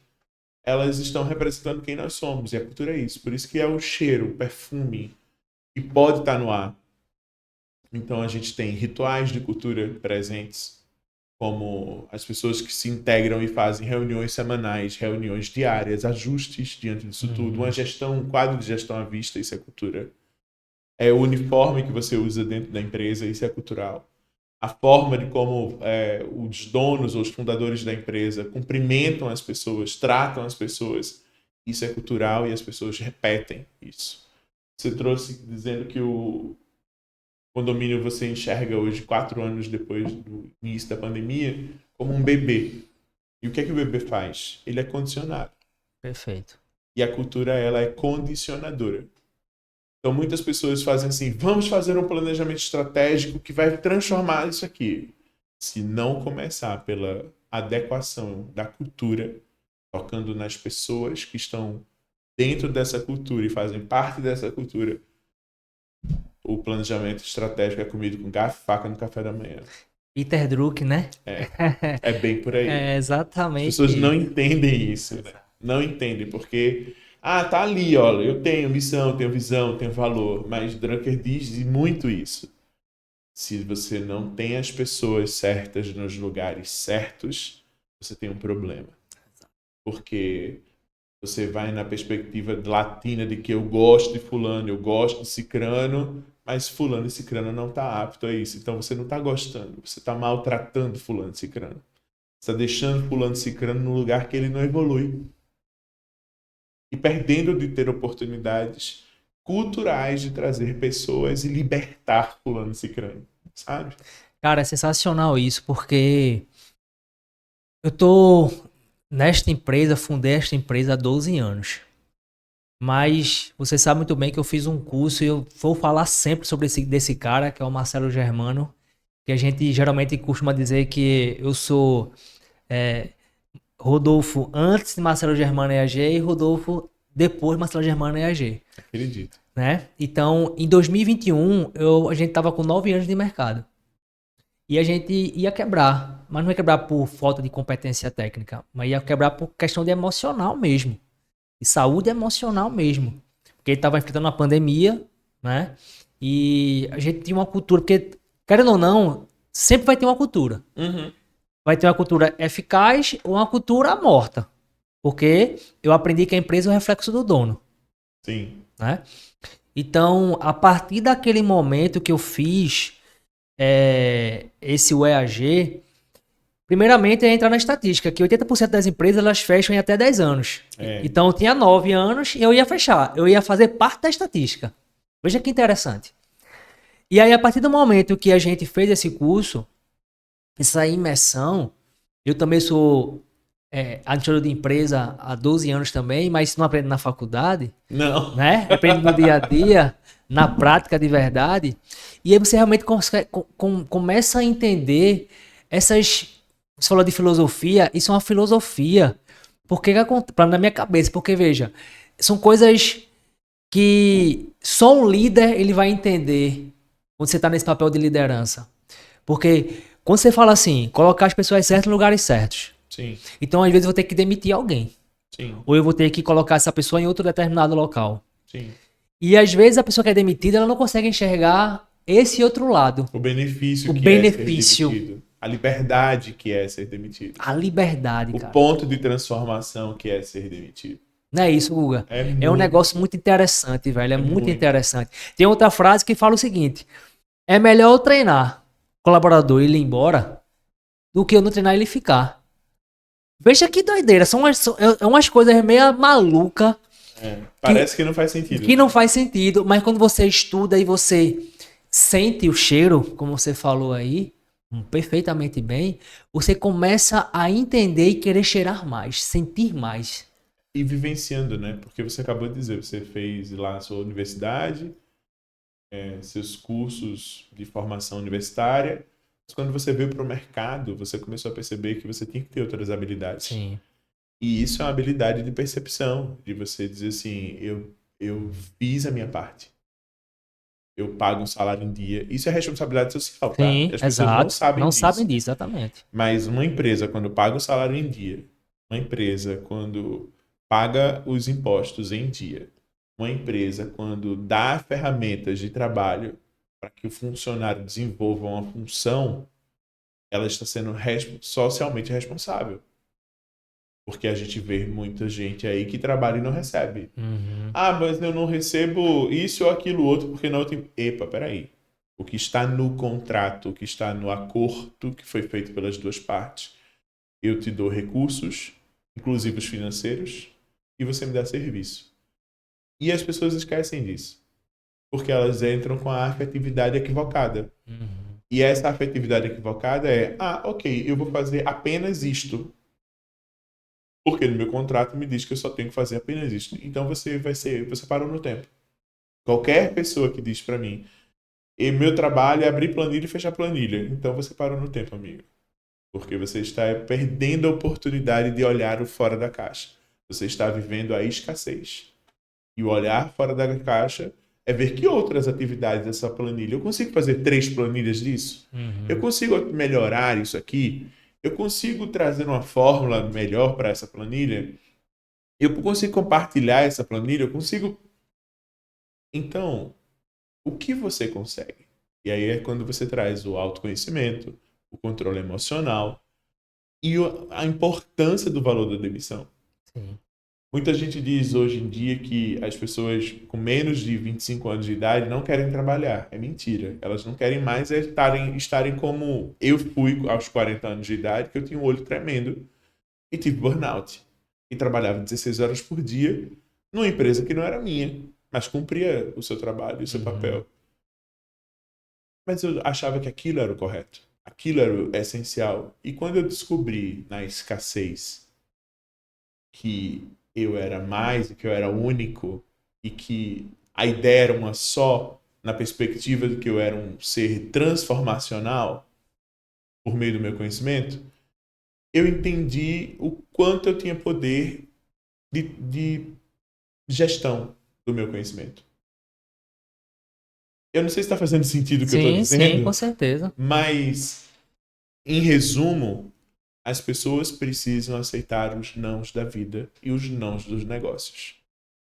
elas estão representando quem nós somos. E a cultura é isso. Por isso que é o cheiro, o perfume, que pode estar no ar. Então, a gente tem rituais de cultura presentes, como as pessoas que se integram e fazem reuniões semanais, reuniões diárias, ajustes diante disso tudo, uma gestão, um quadro de gestão à vista, isso é cultura. É o uniforme que você usa dentro da empresa, isso é cultural. A forma de como os donos ou os fundadores da empresa cumprimentam as pessoas, tratam as pessoas, isso é cultural e as pessoas repetem isso. Você trouxe dizendo que o condomínio você enxerga hoje, 4 anos depois do início da pandemia, como um bebê. E o que é que o bebê faz? Ele é condicionado. Perfeito. E a cultura, ela é condicionadora. Então, muitas pessoas fazem assim, vamos fazer um planejamento estratégico que vai transformar isso aqui. Se não começar pela adequação da cultura, tocando nas pessoas que estão dentro dessa cultura e fazem parte dessa cultura, o planejamento estratégico é comido com garfo e faca no café da manhã. Peter Druck, né? É, é bem por aí. É As exatamente pessoas não isso. entendem isso, né? Não entendem, porque, tá ali, olha, eu tenho missão, tenho visão, tenho valor, mas Drucker diz muito isso. Se você não tem as pessoas certas nos lugares certos, você tem um problema. Porque Você vai na perspectiva latina de que eu gosto de fulano, eu gosto de cicrano, mas fulano e cicrano não está apto a isso. Então você não está gostando, você está maltratando fulano e cicrano. Você está deixando fulano e cicrano no lugar que ele não evolui. E perdendo de ter oportunidades culturais de trazer pessoas e libertar fulano e cicrano, sabe? Cara, é sensacional isso, porque eu tô nesta empresa, fundei esta empresa há 12 anos. Mas você sabe muito bem que eu fiz um curso e eu vou falar sempre sobre desse cara, que é o Marcelo Germano, que a gente geralmente costuma dizer que eu sou é, Rodolfo antes de Marcelo Germano EAG e Rodolfo depois de Marcelo Germano EAG, Acredito. né? Então, em 2021, a gente tava com 9 anos de mercado. E a gente ia quebrar, mas não ia quebrar por falta de competência técnica, mas ia quebrar por questão de emocional mesmo, de saúde emocional mesmo. Porque ele estava enfrentando uma pandemia, né? E a gente tinha uma cultura, porque, querendo ou não, sempre vai ter uma cultura. Uhum. Vai ter uma cultura eficaz ou uma cultura morta. Porque eu aprendi que a empresa é o reflexo do dono, Sim. né? Então, a partir daquele momento que eu fiz esse UEAG, primeiramente é entrar na estatística, que 80% das empresas elas fecham em até 10 anos. É. Então eu tinha 9 anos e eu ia fechar, eu ia fazer parte da estatística. Veja que interessante. E aí, a partir do momento que a gente fez esse curso, essa imersão, eu também sou administrador de empresa há 12 anos também, mas não aprendo na faculdade, Não. né? Aprende no dia a dia, na prática de verdade. E aí você realmente começa a entender essas. Você falou de filosofia, isso é uma filosofia. Porque na minha cabeça, porque veja, são coisas que só um líder ele vai entender quando você está nesse papel de liderança. Porque quando você fala assim, colocar as pessoas certas nos lugares certos. Sim, Então, às vezes, eu vou ter que demitir alguém. sim, Ou eu vou ter que colocar essa pessoa em outro determinado local. sim. E às vezes a pessoa que é demitida, ela não consegue enxergar esse outro lado. O benefício O que é ser benefício, demitido. A liberdade que é ser demitido. a liberdade, O cara. ponto de transformação que é ser demitido. Não é isso, Guga? É É um muito, negócio muito interessante, velho. É é muito muito. interessante. Tem outra frase que fala o seguinte: é melhor eu treinar o colaborador e ele ir embora do que eu não treinar ele ficar. Veja que doideira. São umas coisas meio malucas É. que, Parece que não faz sentido, que né? não faz sentido, mas quando você estuda e você sente o cheiro, como você falou aí, perfeitamente bem, você começa a entender e querer cheirar mais, sentir mais. E vivenciando, né? Porque você acabou de dizer, você fez lá a sua universidade, seus cursos de formação universitária, mas quando você veio para o mercado, você começou a perceber que você tinha que ter outras habilidades. Sim. E isso é uma habilidade de percepção, de você dizer assim, eu fiz a minha parte. Eu pago um salário em dia. Isso é responsabilidade social, tá? Sim, E as pessoas não exato. sabem Não sabem disso. disso, exatamente. Mas uma empresa, quando paga o salário em dia, uma empresa, quando paga os impostos em dia, uma empresa, quando dá ferramentas de trabalho para que o funcionário desenvolva uma função, ela está sendo socialmente responsável. Porque a gente vê muita gente aí que trabalha e não recebe. Uhum. Ah, mas eu não recebo isso ou aquilo outro porque não tem. Epa, peraí. O que está no contrato, o que está no acordo que foi feito pelas duas partes, eu te dou recursos, inclusive os financeiros, e você me dá serviço. E as pessoas esquecem disso, porque elas entram com a afetividade equivocada. Uhum. E essa afetividade equivocada é: ah, ok, eu vou fazer apenas isto. Porque no meu contrato me diz que eu só tenho que fazer apenas isto. Então você parou no tempo. Qualquer pessoa que diz para mim, e meu trabalho é abrir planilha e fechar planilha. Então você parou no tempo, amigo. Porque você está perdendo a oportunidade de olhar o fora da caixa. Você está vivendo a escassez. E o olhar fora da caixa é ver que outras atividades dessa planilha. Eu consigo fazer 3 planilhas disso? Eu Uhum. consigo melhorar isso aqui? Eu consigo trazer uma fórmula melhor para essa planilha? Eu consigo compartilhar essa planilha? Eu consigo. Então, o que você consegue? E aí é quando você traz o autoconhecimento, o controle emocional e a importância do valor da demissão. Sim. Muita gente diz hoje em dia que as pessoas com menos de 25 anos de idade não querem trabalhar. É mentira. Elas não querem mais estarem como eu fui aos 40 anos de idade, que eu tinha um olho tremendo e tive burnout. E trabalhava 16 horas por dia numa empresa que não era minha, mas cumpria o seu trabalho, o seu papel. Mas eu achava que aquilo era o correto. Aquilo era o essencial. E quando eu descobri na escassez que eu era mais, que eu era único e que a ideia era uma só, na perspectiva de que eu era um ser transformacional por meio do meu conhecimento, eu entendi o quanto eu tinha poder de gestão do meu conhecimento. Eu não sei se está fazendo sentido o que eu estou Sim, sim, com dizendo, certeza. mas, em resumo, as pessoas precisam aceitar os nãos da vida e os nãos dos negócios.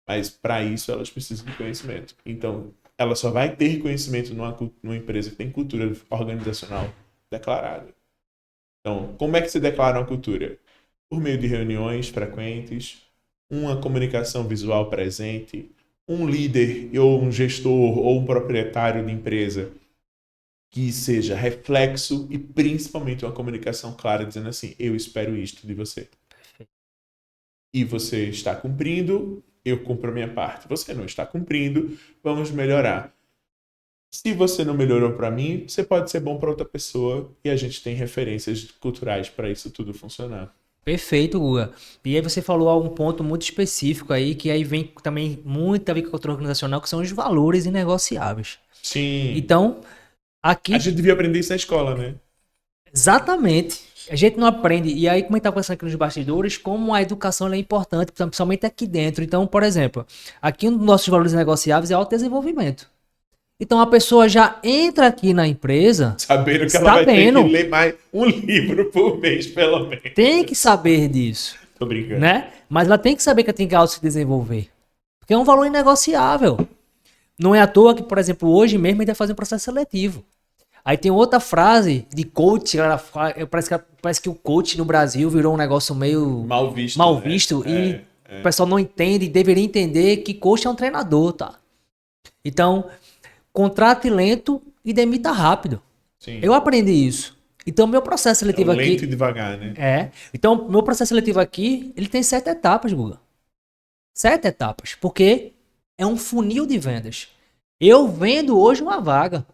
Mas, para isso, elas precisam de conhecimento. Então, ela só vai ter conhecimento numa empresa que tem cultura organizacional declarada. Então, como é que se declara uma cultura? Por meio de reuniões frequentes, uma comunicação visual presente, um líder ou um gestor ou um proprietário de empresa que seja reflexo e principalmente uma comunicação clara dizendo assim, eu espero isto de você. E você está cumprindo, eu cumpro a minha parte. Você não está cumprindo, vamos melhorar. Se você não melhorou para mim, você pode ser bom para outra pessoa e a gente tem referências culturais para isso tudo funcionar. Perfeito, Guga. E aí você falou algum ponto muito específico aí, que aí vem também muito a ver com a cultura organizacional, que são os valores inegociáveis. Sim. Então, A aqui, gente devia aprender isso na escola, né? exatamente, a gente não aprende. E aí, como a gente está conversando aqui nos bastidores, como a educação ela é importante, principalmente aqui dentro. Então, por exemplo, aqui um dos nossos valores negociáveis é autodesenvolvimento. Então, a pessoa já entra aqui na empresa Sabendo que ela vai ter que sabendo, ler mais um livro por mês, pelo tem que menos. saber disso, Tô brincando. né? Mas ela tem que saber que ela tem que se desenvolver. Porque é um valor inegociável. Não é à toa que, por exemplo, hoje mesmo a gente vai fazer um processo seletivo. Aí tem outra frase de coach, parece que o coach no Brasil virou um negócio meio Mal visto, mal né? visto e o pessoal não entende, deveria entender que coach é um treinador, tá? Então, contrate lento e demita rápido. Eu Sim. aprendi isso. Então, meu processo É o seletivo lento e aqui devagar, né? Então, meu processo seletivo aqui, ele tem 7 etapas, Guga. 7 etapas, porque é um funil de vendas. Eu vendo hoje uma vaga.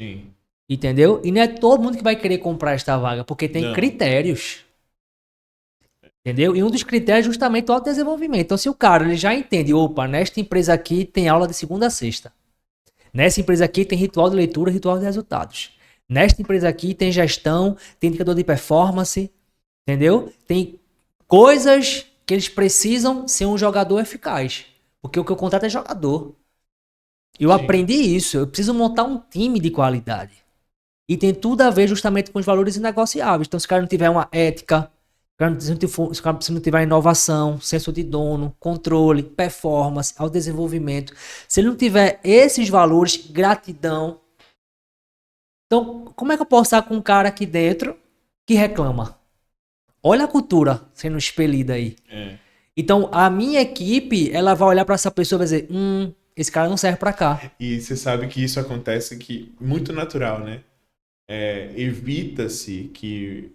Sim. Entendeu? E não é todo mundo que vai querer comprar esta vaga, porque tem Não. critérios. Entendeu? E um dos critérios é justamente o autodesenvolvimento. Então, se o cara ele já entende, opa, nesta empresa aqui tem aula de segunda a sexta. Nessa empresa aqui tem ritual de leitura, ritual de resultados. Nesta empresa aqui tem gestão, tem indicador de performance, entendeu? Tem coisas que eles precisam ser um jogador eficaz. Porque o que eu contrato é jogador. Eu Sim. aprendi isso. Eu preciso montar um time de qualidade. E tem tudo a ver justamente com os valores inegociáveis. Então, se o cara não tiver uma ética, se não tiver inovação, senso de dono, controle, performance, autodesenvolvimento, se ele não tiver esses valores, gratidão. Então, como é que eu posso estar com um cara aqui dentro que reclama? Olha a cultura sendo expelida aí. É. Então, a minha equipe, ela vai olhar para essa pessoa e vai dizer, esse cara não serve para cá. E você sabe que isso acontece muito natural, né? Evita-se que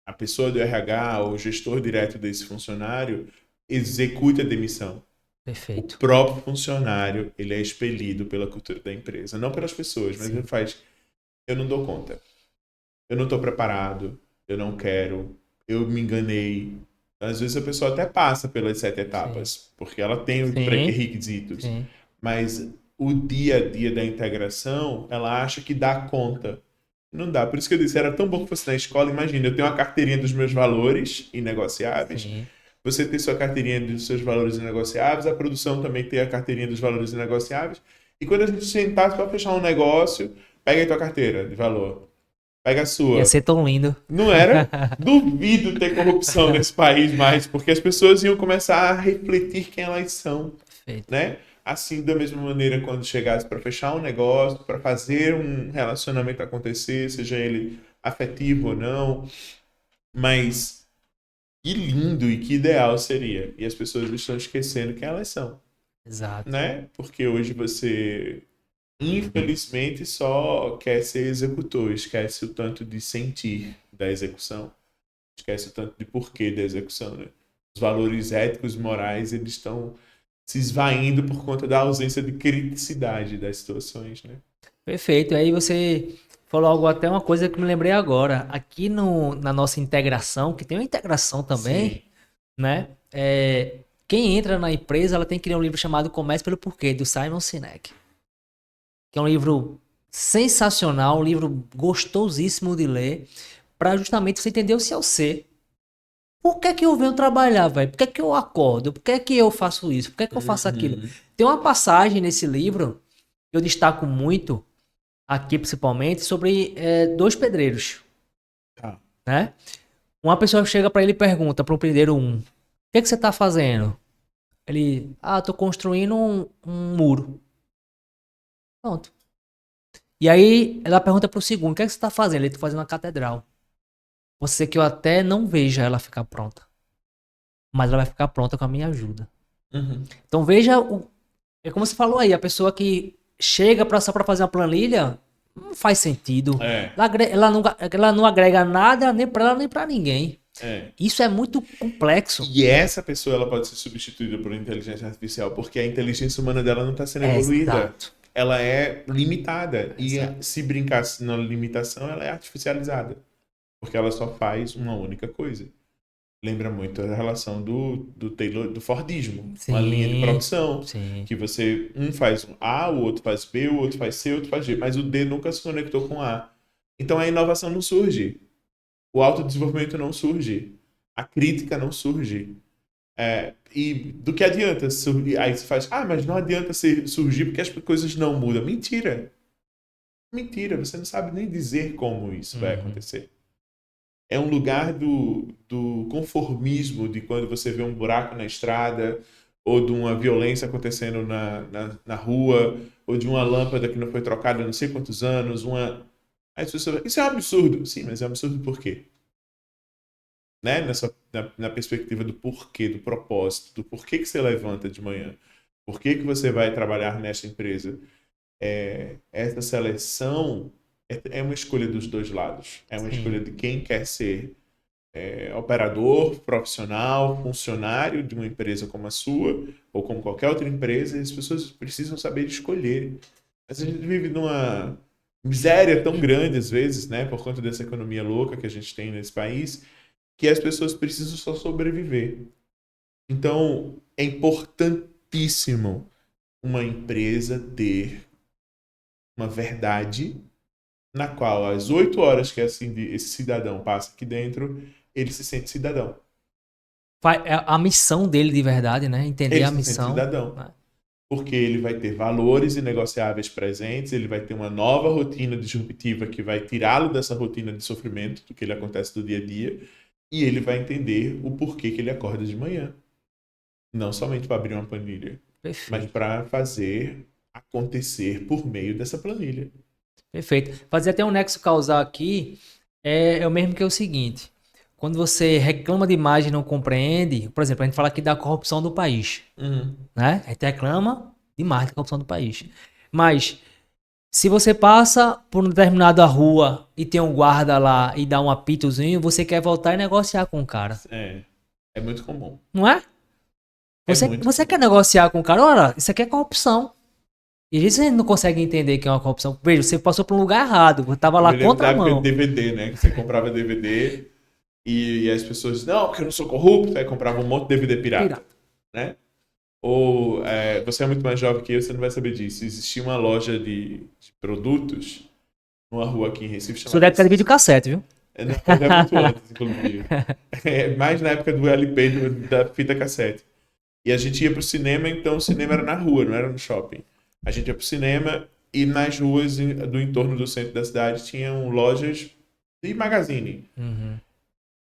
a pessoa do RH ou o gestor direto desse funcionário execute a demissão. O Perfeito. próprio funcionário, ele é expelido pela cultura da empresa. Não pelas pessoas, mas Sim. ele faz, eu não dou conta. Eu não estou preparado, eu não quero, eu me enganei. Às vezes a pessoa até passa pelas 7 Sim. etapas, porque ela tem os Sim. pré-requisitos. Sim. Mas o dia a dia da integração, ela acha que dá conta. Não dá. Por isso que eu disse, era tão bom que fosse na escola. Imagina, eu tenho uma carteirinha dos meus valores inegociáveis. Sim. Você tem sua carteirinha dos seus valores inegociáveis. A produção também tem a carteirinha dos valores inegociáveis. E quando a gente sentasse para fechar um negócio, pega aí tua carteira de valor. Pega a Ia sua. ser tão lindo. Não era? Duvido ter corrupção nesse país mais, porque as pessoas iam começar a refletir quem elas são, Perfeito. né? Assim, da mesma maneira, quando chegasse para fechar um negócio, para fazer um relacionamento acontecer, seja ele afetivo ou não, mas Que lindo e que ideal seria. E as pessoas estão esquecendo quem elas são, Exato. né? Porque hoje você, infelizmente, só quer ser executor, esquece o tanto de sentir da execução, esquece o tanto de porquê da execução, né? Os valores éticos e morais, eles estão se esvaindo por conta da ausência de criticidade das situações, né? Perfeito. Aí você falou algo, até uma coisa que me lembrei agora. Aqui no, na nossa integração, que tem uma integração Sim. também, né? Quem entra na empresa, ela tem que ler um livro chamado Comece pelo Porquê, do Simon Sinek. Que é um livro sensacional, um livro gostosíssimo de ler, para justamente você entender o seu ser. Por que que eu venho trabalhar, velho? Por que que eu acordo? Por que que eu faço isso? Por que que eu faço aquilo? Uhum. Tem uma passagem nesse livro que eu destaco muito, aqui principalmente, sobre dois pedreiros, Tá. né? Uma pessoa chega para ele e pergunta para o pedreiro um: o que que você tá fazendo? Ele: tô construindo um muro. Pronto. E aí ela pergunta pro segundo: o que é que você tá fazendo? Ele: tá fazendo uma catedral. Você que eu até não veja ela ficar pronta, mas ela vai ficar pronta com a minha ajuda. Uhum. Então veja, é como você falou aí, a pessoa que chega só para fazer uma planilha, não faz sentido. É, Ela não agrega nada nem para ela nem para ninguém. é. Isso é muito complexo. E essa pessoa ela pode ser substituída por inteligência artificial porque a inteligência humana dela não está sendo evoluída. Exato. Ela é limitada. E Exato. se brincar na limitação, ela é artificializada. Porque ela só faz uma única coisa. Lembra muito a relação do Taylor, do Fordismo. Uma linha de Sim, produção. sim. Que você, um faz A, o outro faz B, o outro faz C, o outro faz D. Mas o D nunca se conectou com A. Então a inovação não surge. O autodesenvolvimento não surge. A crítica não surge. E do que adianta surgir? Aí você faz, mas não adianta surgir porque as coisas não mudam. Mentira. Mentira, você não sabe nem dizer como isso vai Uhum. acontecer. É um lugar do conformismo, de quando você vê um buraco na estrada, ou de uma violência acontecendo na rua, ou de uma lâmpada que não foi trocada há não sei quantos anos. Aí as pessoas, isso é um absurdo. Sim, mas é um absurdo por quê? Né? Na perspectiva do porquê, do propósito, do porquê que você levanta de manhã, por que que você vai trabalhar nesta empresa. Essa seleção é uma escolha dos dois lados. É uma escolha Sim. de quem quer ser operador, profissional, funcionário de uma empresa como a sua, ou como qualquer outra empresa, e as pessoas precisam saber escolher. Mas a gente vive numa miséria tão grande, às vezes, né, por conta dessa economia louca que a gente tem nesse país, que as pessoas precisam só sobreviver. Então, é importantíssimo uma empresa ter uma verdade na qual, às 8 horas que esse cidadão passa aqui dentro, ele se sente cidadão. É a missão dele de verdade, né? Entender Ele a se sente missão. cidadão. Né? Porque ele vai ter valores inegociáveis presentes, ele vai ter uma nova rotina disruptiva que vai tirá-lo dessa rotina de sofrimento do que ele acontece do dia a dia, e ele vai entender o porquê que ele acorda de manhã. Não somente para abrir uma planilha, mas Perfeito. para fazer acontecer por meio dessa planilha. Perfeito. Fazer até um nexo causal aqui é o mesmo que é o seguinte. Quando você reclama demais e não compreende, por exemplo, a gente fala aqui da corrupção do país, Uhum. né? A gente reclama demais da corrupção do país. Mas se você passa por uma determinada rua e tem um guarda lá e dá um apitozinho, você quer voltar e negociar com o cara, É, é muito comum. não é? É muito Você quer comum. negociar com o cara? Olha, isso aqui é corrupção. E às vezes a gente não consegue entender que é uma corrupção. Veja, você passou por um lugar errado, você tava Eu lá me lembro da contra a época de mão. DVD, né? Que você comprava DVD e as pessoas diziam, não, porque eu não sou corrupto, aí comprava um monte de DVD pirata, Pirata. né? Ou você é muito mais jovem que eu, você não vai saber disso. Existia uma loja de produtos numa rua aqui em Recife Isso chamada. deve ter videocassete, viu? Não, mas é muito antes, inclusive. É mais na época do LP, da fita cassete. E a gente ia pro cinema, então o cinema era na rua, não era no shopping. A gente ia pro cinema e nas ruas do entorno do centro da cidade tinham lojas de magazine. Uhum.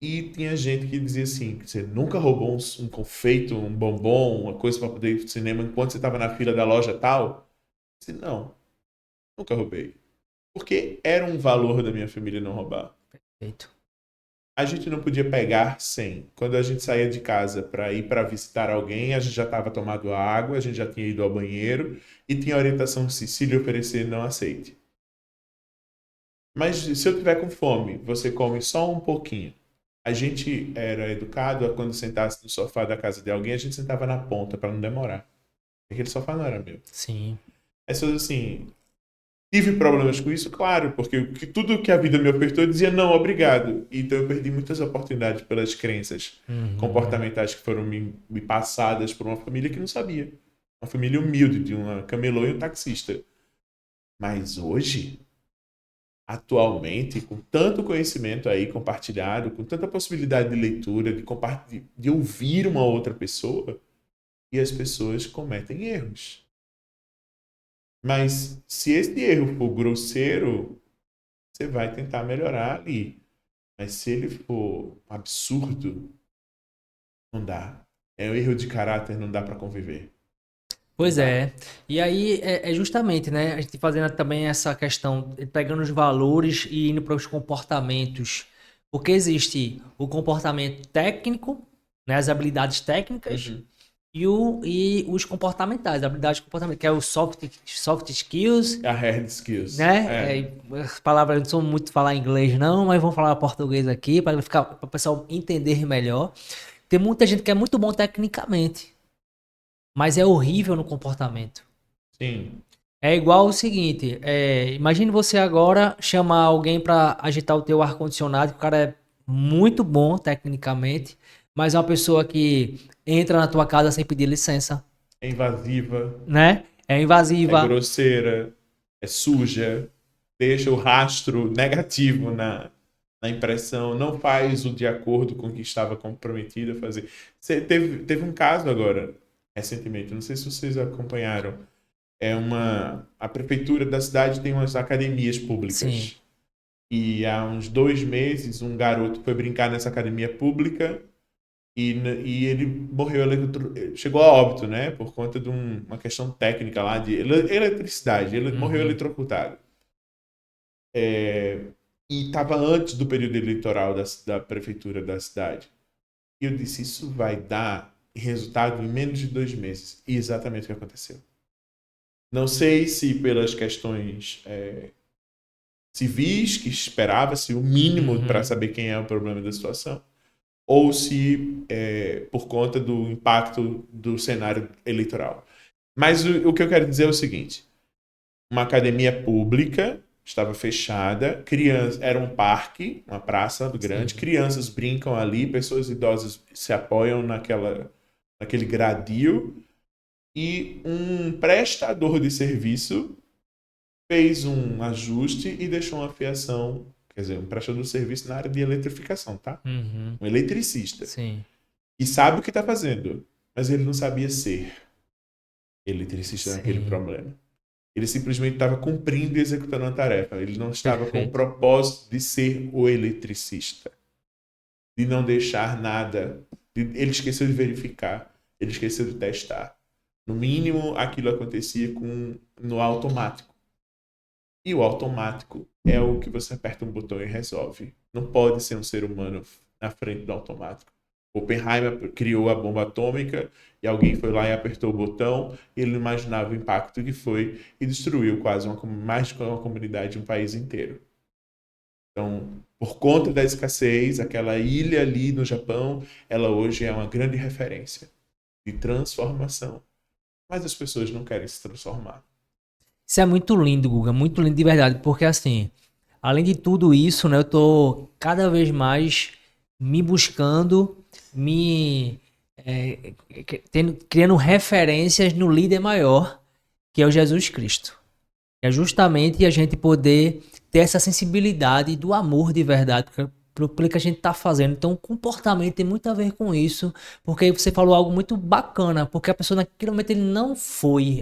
E tinha gente que dizia assim: você nunca roubou um confeito, um bombom, uma coisa para poder ir pro cinema enquanto você estava na fila da loja tal? Eu disse, não, nunca roubei. Porque era um valor da minha família não roubar. Perfeito. A gente não podia pegar sem. Quando a gente saía de casa para ir para visitar alguém, a gente já estava tomando água, a gente já tinha ido ao banheiro e tinha orientação se lhe oferecer, não aceite. Mas se eu tiver com fome, você come só um pouquinho. A gente era educado a quando sentasse no sofá da casa de alguém, a gente sentava na ponta para não demorar. Aquele sofá não era meu. Sim. As pessoas assim, tive problemas com isso, claro, porque tudo que a vida me ofertou eu dizia não, obrigado. Então eu perdi muitas oportunidades pelas crenças comportamentais que foram me passadas por uma família que não sabia. Uma família humilde, de uma camelô e um taxista. Mas hoje, atualmente, com tanto conhecimento aí compartilhado, com tanta possibilidade de leitura, de ouvir uma outra pessoa, e as pessoas cometem erros. Mas se esse erro for grosseiro, você vai tentar melhorar ali. Mas se ele for absurdo, não dá. É um erro de caráter, não dá para conviver. Pois é. E aí é justamente, né? A gente fazendo também essa questão, pegando os valores e indo para os comportamentos. Porque existe o comportamento técnico, né? As habilidades técnicas. E os comportamentais, habilidades comportamentais, que é o soft skills, A hard skills. né? As palavras não são muito falar inglês não, mas vamos falar português aqui para o pessoal entender melhor. Tem muita gente que é muito bom tecnicamente, mas é horrível no comportamento. Sim. É igual o seguinte, imagine você agora chamar alguém para agitar o teu ar-condicionado, que o cara é muito bom tecnicamente, mas é uma pessoa que entra na tua casa sem pedir licença. É invasiva. Né? É invasiva. É grosseira. É suja. Deixa o rastro negativo na impressão. Não faz o de acordo com o que estava comprometido a fazer. Teve um caso agora, recentemente, não sei se vocês acompanharam. A prefeitura da cidade tem umas academias públicas. Sim. E há uns 2 meses, um garoto foi brincar nessa academia pública e ele morreu, chegou a óbito, né? Por conta de uma questão técnica lá de eletricidade. Ele morreu eletrocutado. E estava antes do período eleitoral da prefeitura da cidade. E eu disse, isso vai dar resultado em menos de 2 meses. E exatamente o que aconteceu. Não sei se pelas questões civis, que esperava-se o mínimo para saber quem é o problema da situação, ou se por conta do impacto do cenário eleitoral. Mas o que eu quero dizer é o seguinte, uma academia pública estava fechada, era um parque, uma praça grande, sim, crianças brincam ali, pessoas idosas se apoiam naquele gradil, e um prestador de serviço fez um ajuste e deixou uma fiação, quer dizer, um prestador de serviço na área de eletrificação, tá? Um eletricista. Sim. E sabe o que está fazendo, mas ele não sabia ser eletricista naquele problema. Ele simplesmente estava cumprindo e executando uma tarefa. Ele não estava com o propósito de ser o eletricista. De não deixar nada. Ele esqueceu de verificar. Ele esqueceu de testar. No mínimo, aquilo acontecia no automático. E o automático é o que você aperta um botão e resolve. Não pode ser um ser humano na frente do automático. Oppenheimer criou a bomba atômica e alguém foi lá e apertou o botão e ele não imaginava o impacto que foi e destruiu quase mais de uma comunidade, um país inteiro. Então, por conta da escassez, aquela ilha ali no Japão, ela hoje é uma grande referência de transformação. Mas as pessoas não querem se transformar. Isso é muito lindo, Guga, muito lindo de verdade, porque assim, além de tudo isso, né, eu tô cada vez mais me buscando, criando referências no líder maior, que é o Jesus Cristo. É justamente a gente poder ter essa sensibilidade do amor de verdade, pelo que a gente tá fazendo. Então o comportamento tem muito a ver com isso, porque aí você falou algo muito bacana, porque a pessoa naquele momento ele não foi,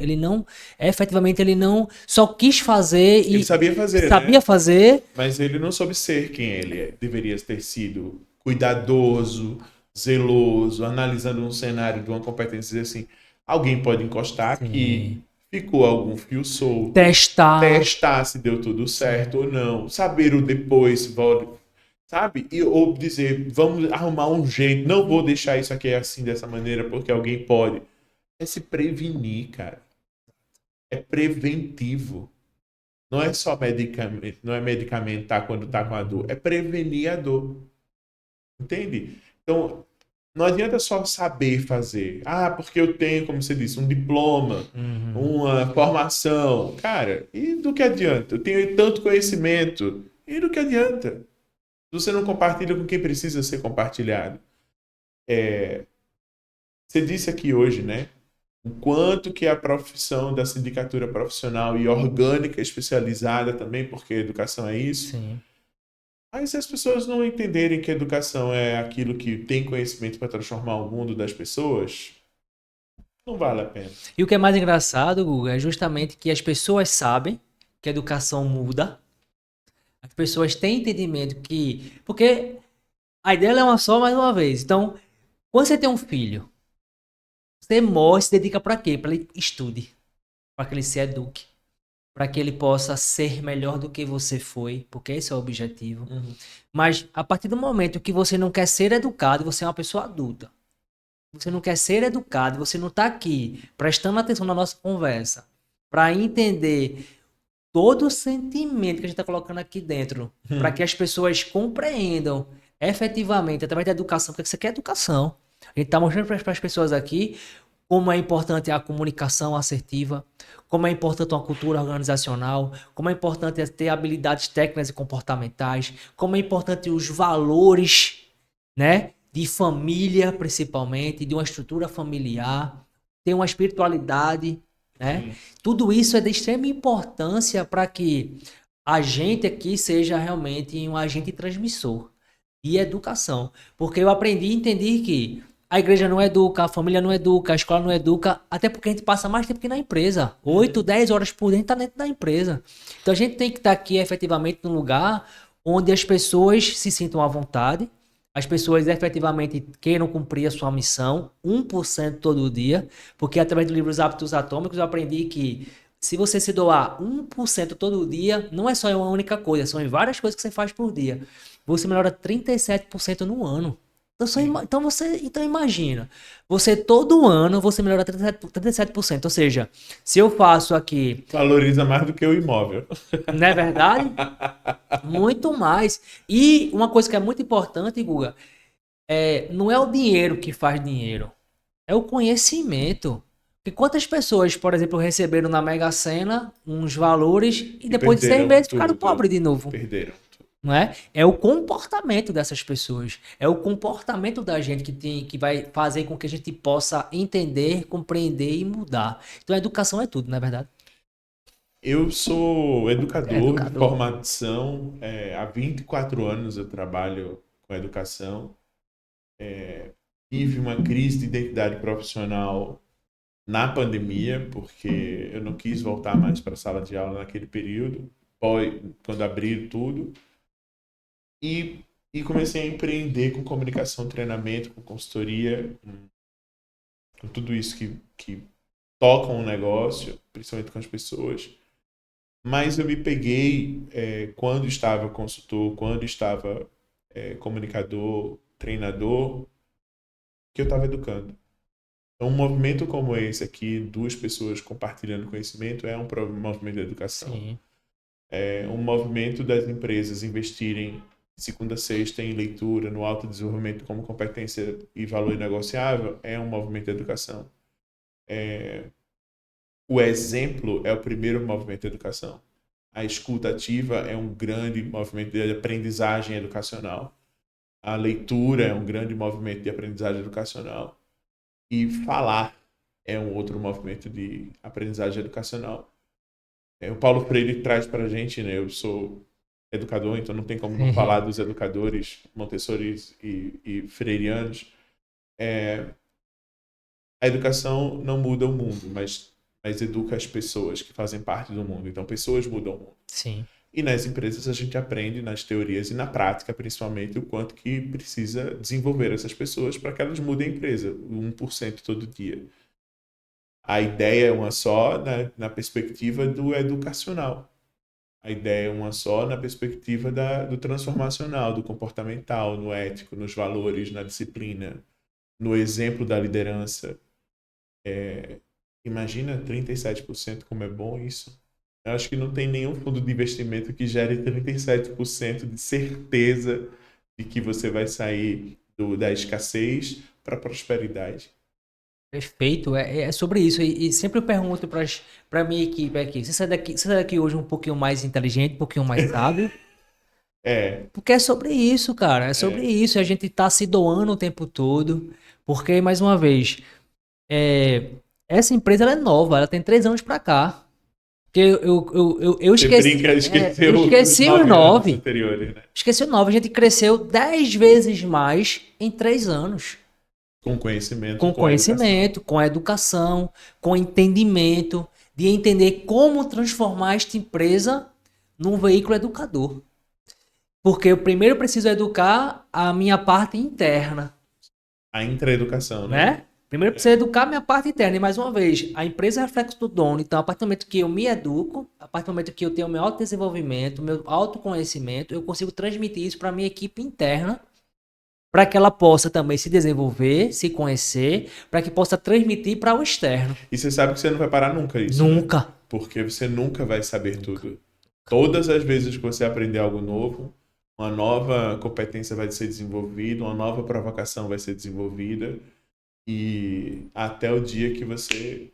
efetivamente ele não só quis fazer e... Ele sabia fazer, sabia fazer. Mas ele não soube ser quem ele deveria ter sido, cuidadoso, zeloso, analisando um cenário de uma competência assim, alguém pode encostar aqui, ficou algum fio solto, testar se deu tudo certo ou não, saber o depois, sabe? Ou dizer, vamos arrumar um jeito, não vou deixar isso aqui assim, dessa maneira, porque alguém pode. É se prevenir, cara. É preventivo. Não é só medicamento, não é medicamentar quando tá com a dor, é prevenir a dor. Entende? Então, não adianta só saber fazer. Ah, porque eu tenho, como você disse, um diploma, Uhum. uma formação. Cara, e do que adianta? Eu tenho tanto conhecimento. E do que adianta? Se você não compartilha com quem precisa ser compartilhado. Você disse aqui hoje, né? O quanto que a profissão da sindicatura profissional e orgânica especializada também, porque educação é isso. Sim. Mas se as pessoas não entenderem que educação é aquilo que tem conhecimento para transformar o mundo das pessoas, não vale a pena. E o que é mais engraçado, Guga, é justamente que as pessoas sabem que a educação muda. As pessoas têm entendimento que. Porque a ideia é uma só, mais uma vez. Então, quando você tem um filho, você morre, se dedica para quê? Para ele estude, para que ele se eduque, para que ele possa ser melhor do que você foi, porque esse é o objetivo. Mas a partir do momento que você não quer ser educado, você é uma pessoa adulta. Você não quer ser educado, você não está aqui prestando atenção na nossa conversa para entender todo o sentimento que a gente está colocando aqui dentro, para que as pessoas compreendam efetivamente, através da educação, porque você quer educação. A gente está mostrando para as pessoas aqui como é importante a comunicação assertiva, como é importante uma cultura organizacional, como é importante ter habilidades técnicas e comportamentais, como é importante os valores, né, de família principalmente, de uma estrutura familiar, ter uma espiritualidade, né? Sim. Tudo isso é de extrema importância para que a gente aqui seja realmente um agente transmissor de educação. Porque eu aprendi e entendi que a igreja não educa, a família não educa, a escola não educa, até porque a gente passa mais tempo que na empresa. 8, 10 horas por dia a gente está dentro da empresa. Então a gente tem que estar aqui efetivamente num lugar onde as pessoas se sintam à vontade, as pessoas efetivamente queiram cumprir a sua missão, 1% todo dia, porque através do livro Os Hábitos Atômicos eu aprendi que se você se doar 1% todo dia, não é só uma única coisa, são várias coisas que você faz por dia. Você melhora 37% no ano. Então, então imagina, você todo ano você melhora 37%. Ou seja, se eu faço aqui, Valoriza mais do que o imóvel. não é verdade? Muito mais. E uma coisa que é muito importante, Guga, não é o dinheiro que faz dinheiro, é o conhecimento. Porque quantas pessoas, por exemplo, receberam na Mega Sena uns valores e E depois de 6 perderam meses ficaram tudo. pobres de novo? Perderam. Não é? É o comportamento dessas pessoas. É o comportamento da gente que vai fazer com que a gente possa entender, compreender e mudar. Então a educação é tudo, não é verdade? Eu sou É educador de educador. formação. Há 24 anos eu trabalho com educação. Tive uma crise de identidade profissional na pandemia, porque eu não quis voltar mais para a sala de aula naquele período, quando abriram tudo. E comecei a empreender com comunicação, treinamento, com consultoria, com tudo isso que toca um negócio, principalmente com as pessoas. Mas eu me peguei, quando estava consultor, quando estava comunicador, treinador, que eu estava educando. Então, um movimento como esse aqui, duas pessoas compartilhando conhecimento, é um movimento de educação. Sim. É um movimento das empresas investirem de segunda a sexta em leitura, no autodesenvolvimento como competência e valor negociável, é um movimento de educação. O exemplo é o primeiro movimento de educação. A escuta ativa é um grande movimento de aprendizagem educacional. A leitura é um grande movimento de aprendizagem educacional. E falar é um outro movimento de aprendizagem educacional. O Paulo Freire traz para a gente, né? Eu sou educador, então não tem como não falar dos educadores Montessori e freirianos. A educação não muda o mundo, mas educa as pessoas que fazem parte do mundo. Então, pessoas mudam o mundo. Sim. E nas empresas a gente aprende nas teorias e na prática, principalmente, o quanto que precisa desenvolver essas pessoas para que elas mudem a empresa, 1% todo dia. A ideia é uma só na perspectiva do educacional. a ideia é uma só na perspectiva do transformacional, do comportamental, no ético, nos valores, na disciplina, no exemplo da liderança. Imagina 37% como é bom isso. Eu acho que não tem nenhum fundo de investimento que gere 37% de certeza de que você vai sair da escassez para a prosperidade. Perfeito, é sobre isso. E sempre eu pergunto para minha equipe aqui: você sai daqui hoje um pouquinho mais inteligente, um pouquinho mais sábio? É, Porque é sobre isso, cara. É sobre isso. A gente tá se doando o tempo todo. Porque, mais uma vez, é, essa empresa ela é nova, ela tem 3 anos pra cá. Porque eu você esqueci. brinca, Eu esqueceu os esqueci os 9 anos 9. anteriores, né? Esqueci o 9. A gente cresceu 10 vezes mais em 3 anos. Com conhecimento, Com com educação. conhecimento, com educação, com entendimento, de entender como transformar esta empresa num veículo educador. Porque eu primeiro preciso educar a minha parte interna, A intraeducação, né? né? Primeiro eu preciso educar a minha parte interna. E mais uma vez, a empresa é reflexo do dono. Então, a partir do momento que eu me educo, a partir do momento que eu tenho meu autodesenvolvimento, meu autoconhecimento, eu consigo transmitir isso para a minha equipe interna, para que ela possa também se desenvolver, se conhecer, para que possa transmitir para o externo. E você sabe que você não vai parar nunca isso, né? Nunca. Porque você nunca vai saber tudo. Todas as vezes que você aprender algo novo, uma nova competência vai ser desenvolvida, uma nova provocação vai ser desenvolvida, e até o dia que você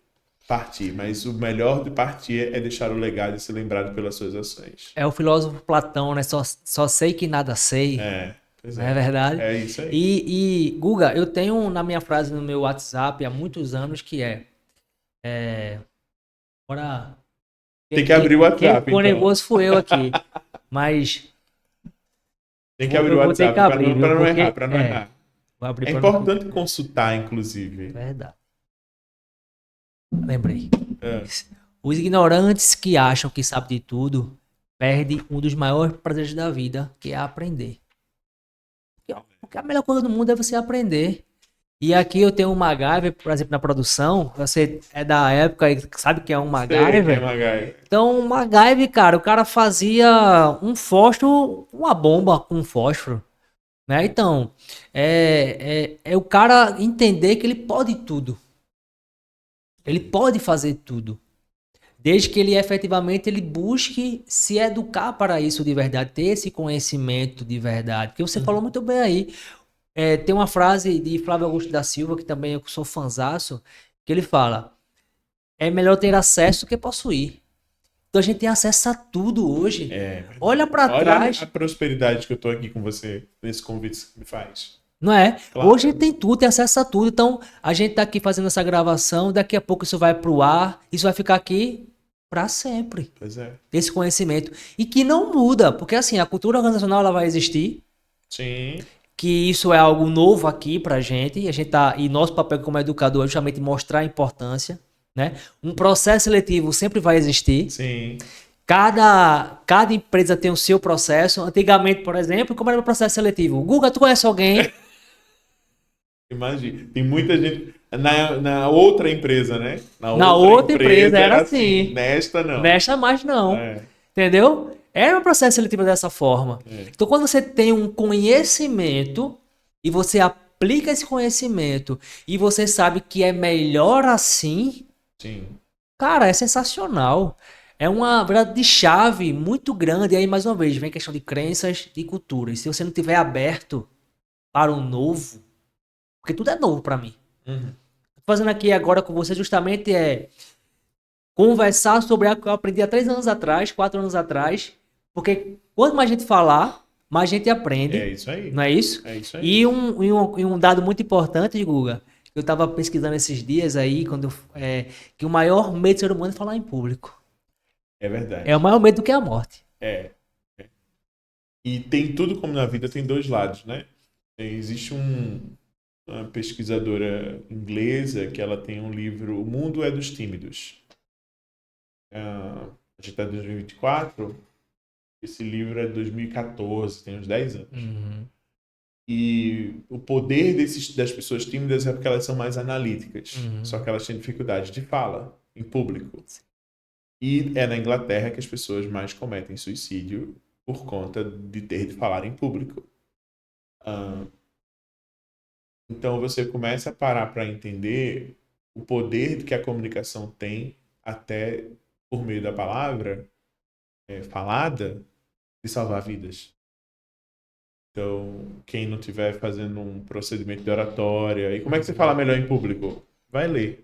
partir. Mas o melhor de partir é deixar o legado e ser lembrado pelas suas ações. É o filósofo Platão, né? Só sei que nada sei. Pois Não é é. verdade? É isso aí. Guga, eu tenho na minha frase no meu WhatsApp há muitos anos que agora, Tem que abrir o quem WhatsApp, ficou então. nervoso fui eu aqui. Mas Tem que abrir o eu vou ter que WhatsApp para abrir, viu? não errar, Porque, para não errar. vou abrir É para não... importante consultar, inclusive. Verdade. Lembrei. É. Os ignorantes que acham que sabem de tudo perdem um dos maiores prazeres da vida, que é aprender. Porque a melhor coisa do mundo é você aprender. E aqui eu tenho um MacGyver, por exemplo, na produção. Você é da época e sabe que é um Sei que é MacGyver. MacGyver. Então, o MacGyver, cara, o cara fazia um fósforo, uma bomba com fósforo. Né? Então, é o cara entender que ele pode tudo. Ele pode fazer tudo. Desde que ele efetivamente ele busque se educar para isso de verdade, ter esse conhecimento de verdade. Porque você falou muito bem aí. Tem uma frase de Flávio Augusto da Silva, que também eu sou fanzaço, que ele fala: é melhor ter acesso do que possuir. Então a gente tem acesso a tudo hoje. Olha para Olha trás, a prosperidade que eu tô aqui com você, nesse convite que me faz. não é? Claro. Hoje a gente tem tudo, tem acesso a tudo. Então a gente tá aqui fazendo essa gravação, daqui a pouco isso vai pro ar, isso vai ficar aqui para sempre. Pois é. Esse conhecimento. E que não muda, porque assim, a cultura organizacional ela vai existir, Sim. que isso é algo novo aqui pra gente, e nosso papel como educador é justamente mostrar a importância, né? Um processo seletivo sempre vai existir. Sim. Cada empresa tem o seu processo. Antigamente, por exemplo, como era o processo seletivo? Guga, tu conhece alguém? Imagina. Tem muita gente. Na outra empresa, né? Na outra empresa era assim. Nesta, não. Nesta mais não. É. Entendeu? Era um processo seletivo dessa forma. Então, quando você tem um conhecimento e você aplica esse conhecimento e você sabe que é melhor assim, Sim. cara, é sensacional. É uma verdade de chave muito grande. E aí, mais uma vez, vem a questão de crenças e culturas. Se você não tiver aberto para o novo, porque tudo é novo para mim. Tô fazendo aqui agora com você justamente conversar sobre algo que eu aprendi há 3 anos atrás, 4 anos atrás. Porque quanto mais gente falar, mais gente aprende. É isso aí. Não é isso? É isso aí. E um dado muito importante, Guga, que eu estava pesquisando esses dias aí, que o maior medo do ser humano é falar em público. É verdade. É o maior medo do que a morte. É. E tem tudo como na vida, tem dois lados, né? Existe uma pesquisadora inglesa que ela tem um livro, O Mundo é dos Tímidos. A gente está em 2024, esse livro é de 2014, tem uns 10 anos. E o poder das pessoas tímidas é porque elas são mais analíticas. Só que elas têm dificuldade de fala em público. E é na Inglaterra que as pessoas mais cometem suicídio por conta de ter de falar em público. Ah, então você começa a parar para entender o poder que a comunicação tem, até por meio da palavra falada, de salvar vidas. Então, quem não estiver fazendo um procedimento de oratória, e como é que você fala melhor em público? Vai ler.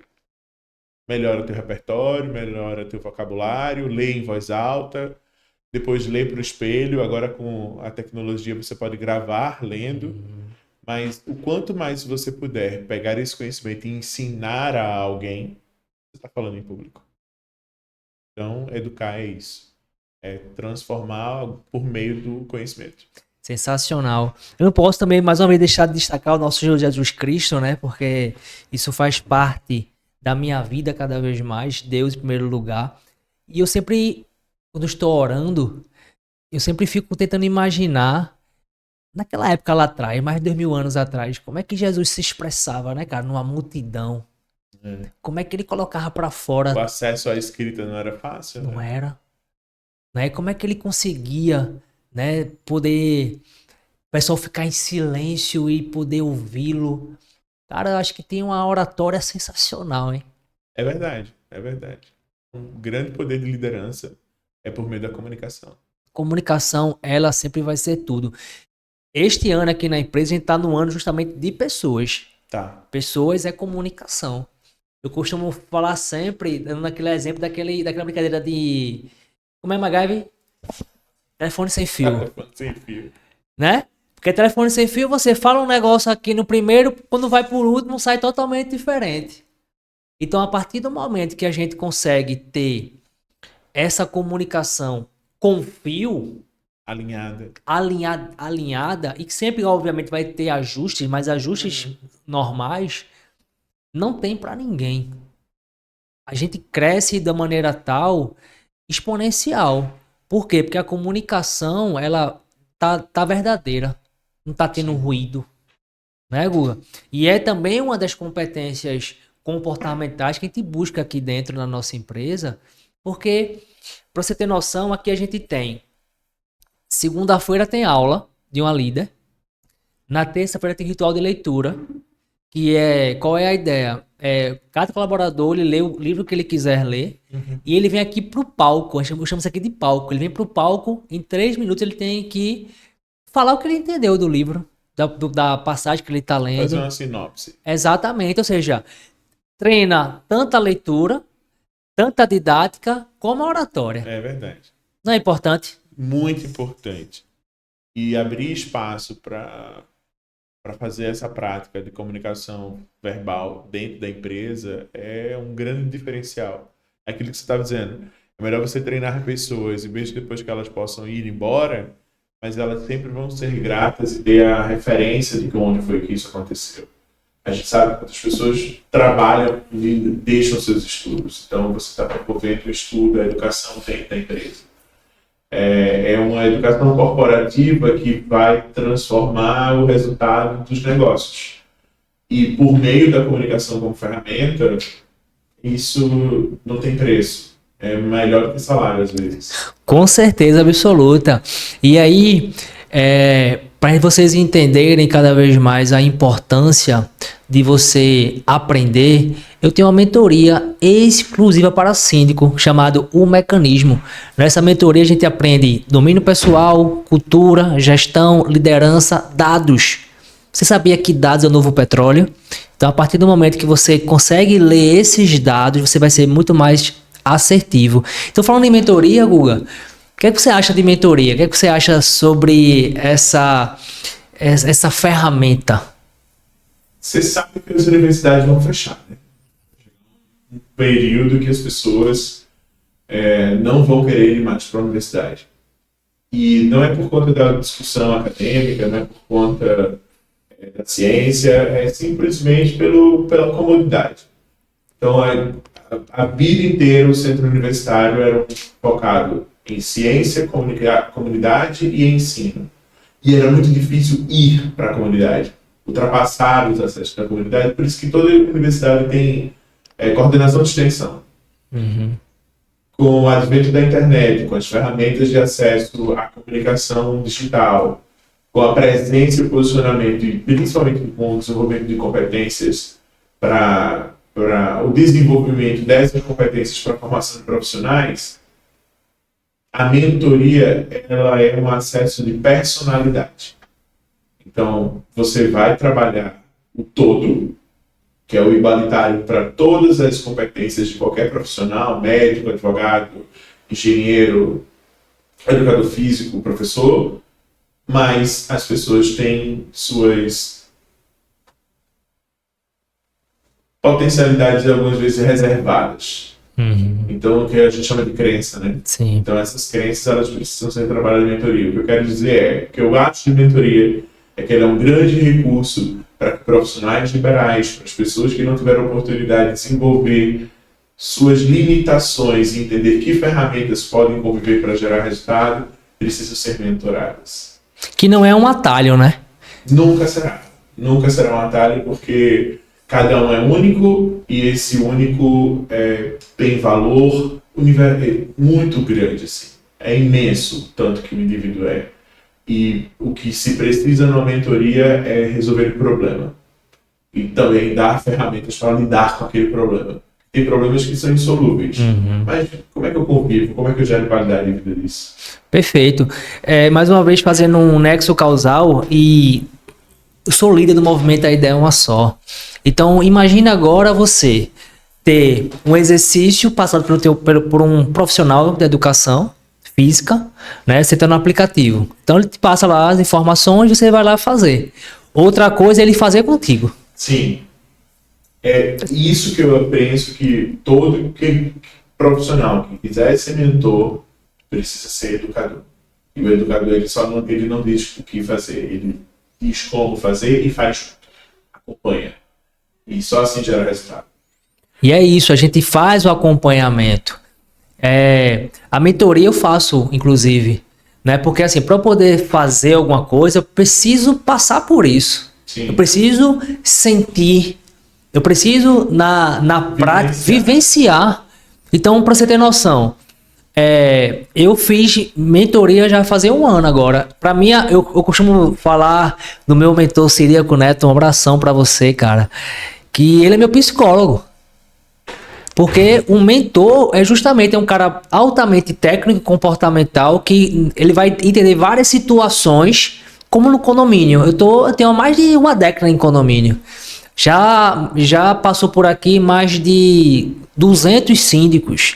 Melhora teu repertório, melhora teu vocabulário, lê em voz alta, depois lê para o espelho. Agora com a tecnologia você pode gravar lendo, mas o quanto mais você puder pegar esse conhecimento e ensinar a alguém, você está falando em público. Então, educar é isso. É transformar por meio do conhecimento. Sensacional. Eu não posso também, mais uma vez, deixar de destacar o nosso Senhor Jesus Cristo, né? Porque isso faz parte da minha vida cada vez mais, Deus em primeiro lugar. E eu sempre, quando estou orando, eu sempre fico tentando imaginar, naquela época lá atrás, mais de 2000 anos atrás, como é que Jesus se expressava, né, cara, numa multidão. Como é que ele colocava pra fora. O acesso à escrita não era fácil, Não né? era. Né? Como é que ele conseguia, né, poder o pessoal ficar em silêncio e poder ouvi-lo. Cara, eu acho que tem uma oratória sensacional, hein? É verdade, é verdade. Um grande poder de liderança é por meio da comunicação. Comunicação, ela sempre vai ser tudo. Este ano aqui na empresa, a gente tá no ano justamente de pessoas. Tá. Pessoas é comunicação. Eu costumo falar sempre, dando aquele exemplo daquela brincadeira de... Como é, MacGyver? Telefone sem fio. Sem fio. Né? Porque telefone sem fio, você fala um negócio aqui no primeiro, quando vai por último, sai totalmente diferente. Então, a partir do momento que a gente consegue ter essa comunicação com fio alinhada, e que sempre, obviamente, vai ter ajustes, mas ajustes normais, não tem para ninguém. A gente cresce da maneira tal, exponencial. Por quê? Porque a comunicação, ela tá verdadeira. Não tá tendo ruído. Né, Guga? E é também uma das competências comportamentais que a gente busca aqui dentro da nossa empresa, porque, para você ter noção, aqui a gente tem segunda-feira tem aula de uma líder, na terça-feira tem ritual de leitura, que é, qual é a ideia? Cada colaborador, ele lê o livro que ele quiser ler, e ele vem aqui pro palco, eu chamo isso aqui de palco, ele vem pro palco, em 3 minutos ele tem que falar o que ele entendeu do livro, da passagem que ele está lendo. Fazer uma sinopse. Exatamente, ou seja, treina tanto a leitura, tanto a didática, como a oratória. É verdade. Não é importante? Muito importante. E abrir espaço para fazer essa prática de comunicação verbal dentro da empresa é um grande diferencial. É aquilo que você estava dizendo. É melhor você treinar pessoas e mesmo depois que elas possam ir embora, mas elas sempre vão ser gratas e ter a referência de onde foi que isso aconteceu. A gente sabe que as pessoas trabalham e deixam seus estudos. Então, você está promovendo o estudo, a educação dentro da empresa. É uma educação corporativa que vai transformar o resultado dos negócios. E por meio da comunicação como ferramenta, isso não tem preço. É melhor que salário, às vezes. Com certeza absoluta. E aí, para vocês entenderem cada vez mais a importância de você aprender, eu tenho uma mentoria exclusiva para síndico, chamado O Mecanismo. Nessa mentoria a gente aprende domínio pessoal, cultura, gestão, liderança, dados. Você sabia que dados é o novo petróleo? Então, a partir do momento que você consegue ler esses dados, você vai ser muito mais assertivo. Então, falando em mentoria, Guga, o que é que você acha de mentoria? O que é que você acha sobre essa ferramenta? Você sabe que as universidades vão fechar, né? Um período que as pessoas não vão querer ir mais para a universidade. E não é por conta da discussão acadêmica, não é por conta da ciência, é simplesmente pela comodidade. Então, a vida inteira o centro universitário era focado em ciência, comunidade e ensino. E era muito difícil ir para a comunidade, ultrapassar os acessos da comunidade, por isso que toda universidade tem coordenação de extensão. com o advento da internet, com as ferramentas de acesso à comunicação digital, com a presença e o posicionamento, e principalmente com o desenvolvimento de competências para o desenvolvimento dessas competências para a formação de profissionais, a mentoria ela é um acesso de personalidade. Então, você vai trabalhar o todo, que é o igualitário para todas as competências de qualquer profissional, médico, advogado, engenheiro, educador físico, professor, mas as pessoas têm suas potencialidades algumas vezes reservadas. Então, o que a gente chama de crença, né? Sim. Então, essas crenças, elas precisam ser trabalhadas em mentoria. O que eu quero dizer é que eu acho de mentoria é que ela é um grande recurso para profissionais liberais, para as pessoas que não tiveram oportunidade de desenvolver suas limitações e entender que ferramentas podem conviver para gerar resultado, precisam ser mentoradas. Que não é um atalho, né? Nunca será. Nunca será um atalho, porque cada um é único e esse único tem valor muito grande. Assim. É imenso, tanto que o indivíduo é. E o que se precisa numa mentoria é resolver o problema. E também dar ferramentas para lidar com aquele problema. Tem problemas que são insolúveis. Mas como é que eu convivo? Como é que eu gero qualidade de vida disso? Perfeito. Mais uma vez fazendo um nexo causal, e eu sou líder do movimento A Ideia é Uma Só. Então imagina agora você ter um exercício passado por um profissional de educação física, né? Você está no aplicativo. Então ele te passa lá as informações e você vai lá fazer. Outra coisa é ele fazer contigo. Sim. É isso que eu penso que todo profissional que quiser ser mentor precisa ser educador. E o educador ele não diz o que fazer, ele diz como fazer e faz acompanha. E só assim gera resultado. E é isso, a gente faz o acompanhamento. A mentoria eu faço, inclusive, né? Porque assim, para eu poder fazer alguma coisa, eu preciso passar por isso. Sim. Eu preciso sentir, eu preciso na prática vivenciar. Então, para você ter noção, eu fiz mentoria já fazer 1 ano agora. Para mim, eu costumo falar do meu mentor Ciríaco Neto, um abração para você, cara, que ele é meu psicólogo. Porque um mentor é justamente um cara altamente técnico e comportamental que ele vai entender várias situações, como no condomínio. Eu tenho mais de 1 década em condomínio. Já passou por aqui mais de 200 síndicos.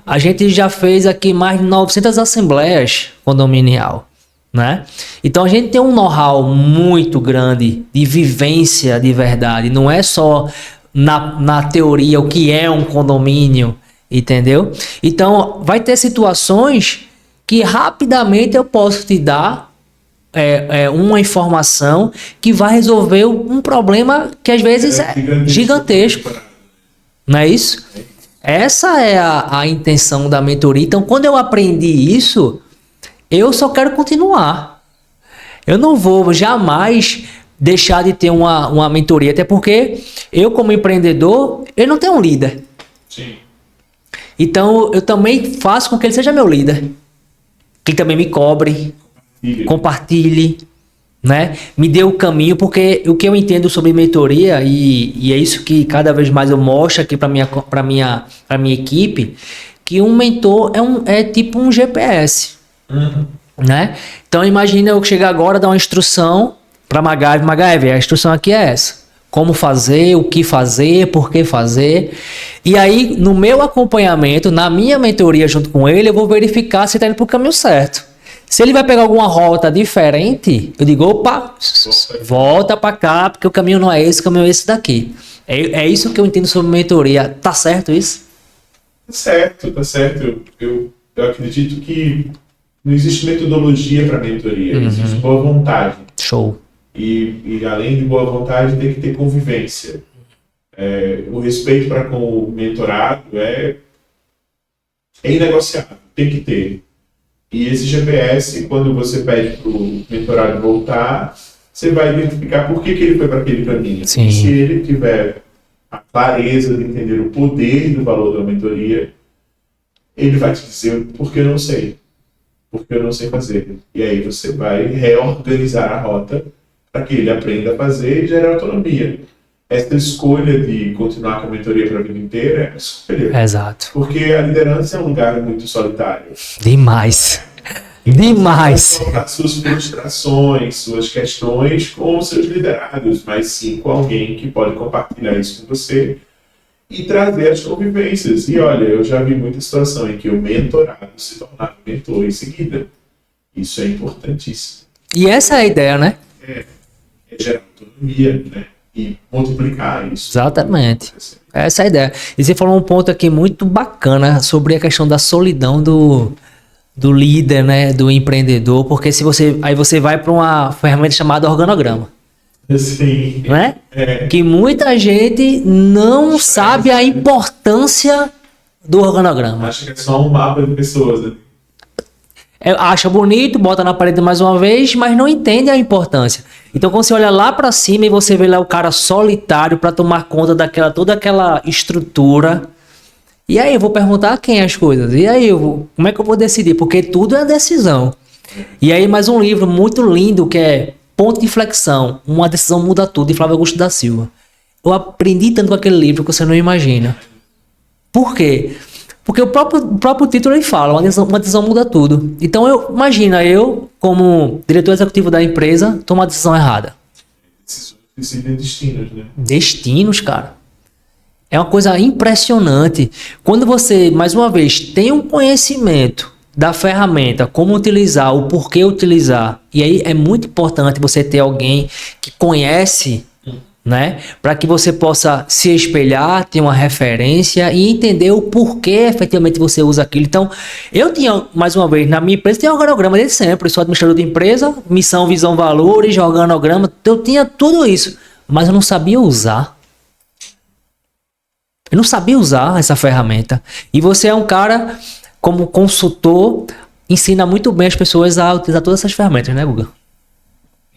A gente já fez aqui mais de 900 assembleias condominial, né? Então a gente tem um know-how muito grande de vivência de verdade. Não é só na teoria o que é um condomínio, entendeu? Então vai ter situações que rapidamente eu posso te dar uma informação que vai resolver um problema que às vezes é gigantesco. Não é isso? Essa é a intenção da mentoria. Então, quando eu aprendi isso, eu só quero continuar. Eu não vou jamais deixar de ter uma mentoria, até porque eu, como empreendedor, eu não tenho um líder. Sim. Então, eu também faço com que ele seja meu líder. Que ele também me cobre, compartilhe, né? Me dê o caminho, porque o que eu entendo sobre mentoria, e é isso que cada vez mais eu mostro aqui para minha equipe, que um mentor é tipo um GPS, né? Então imagina eu chegar agora, dar uma instrução para Magaeve, a instrução aqui é essa: como fazer, o que fazer, por que fazer. E aí no meu acompanhamento, na minha mentoria junto com ele, eu vou verificar se está indo para o caminho certo. Se ele vai pegar alguma rota diferente, eu digo, opa, volta para cá, porque o caminho não é esse, o caminho é esse daqui. É isso que eu entendo sobre mentoria. Tá certo isso? Tá certo. Eu acredito que não existe metodologia para mentoria, existe boa vontade. Show. E além de boa vontade, tem que ter convivência. O respeito para com o mentorado é inegociável, tem que ter. E esse GPS, quando você pede para o mentorado voltar, você vai identificar por que ele foi para aquele caminho. Sim. E se ele tiver a clareza de entender o poder do valor da mentoria, ele vai te dizer porque eu não sei. Porque eu não sei fazer. E aí você vai reorganizar a rota para que ele aprenda a fazer e gere autonomia. Essa escolha de continuar com a mentoria para a vida inteira é uma escolha. Exato. Porque a liderança é um lugar muito solitário. Demais. Demais. Você vai colocar suas frustrações, suas questões com os seus liderados, mas sim com alguém que pode compartilhar isso com você e trazer as convivências. E olha, eu já vi muita situação em que o mentorado se tornava mentor em seguida. Isso é importantíssimo. E essa é a ideia, né? É gerar autonomia, né? E multiplicar isso. Exatamente. Essa é a ideia. E você falou um ponto aqui muito bacana sobre a questão da solidão do líder, né? Do empreendedor, porque aí você vai para uma ferramenta chamada organograma. Sim. Né? Que muita gente não sabe a importância do organograma. Acho que é só um mapa de pessoas, né? Acha bonito, bota na parede mais uma vez, mas não entende a importância. Então, quando você olha lá para cima e você vê lá o cara solitário para tomar conta toda aquela estrutura, e aí eu vou perguntar a quem as coisas? E aí como é que eu vou decidir? Porque tudo é decisão. E aí mais um livro muito lindo que é Ponto de Inflexão, Uma Decisão Muda Tudo, de Flávio Augusto da Silva. Eu aprendi tanto com aquele livro que você não imagina. Por quê? Porque o próprio título ele fala, uma decisão muda tudo. Então imagina eu, como diretor executivo da empresa, tomar uma decisão errada. Decidem destinos, né? Destinos, cara. É uma coisa impressionante. Quando você, mais uma vez, tem um conhecimento da ferramenta, como utilizar, o porquê utilizar, e aí é muito importante você ter alguém que conhece, né, para que você possa se espelhar, ter uma referência e entender o porquê efetivamente você usa aquilo. Então, eu tinha, mais uma vez, na minha empresa, tem um organograma desde sempre. Eu sou administrador de empresa, missão, visão, valores, organograma, eu tinha tudo isso, mas eu não sabia usar. Eu não sabia usar essa ferramenta. E você é um cara, como consultor, ensina muito bem as pessoas a utilizar todas essas ferramentas, né, Guga?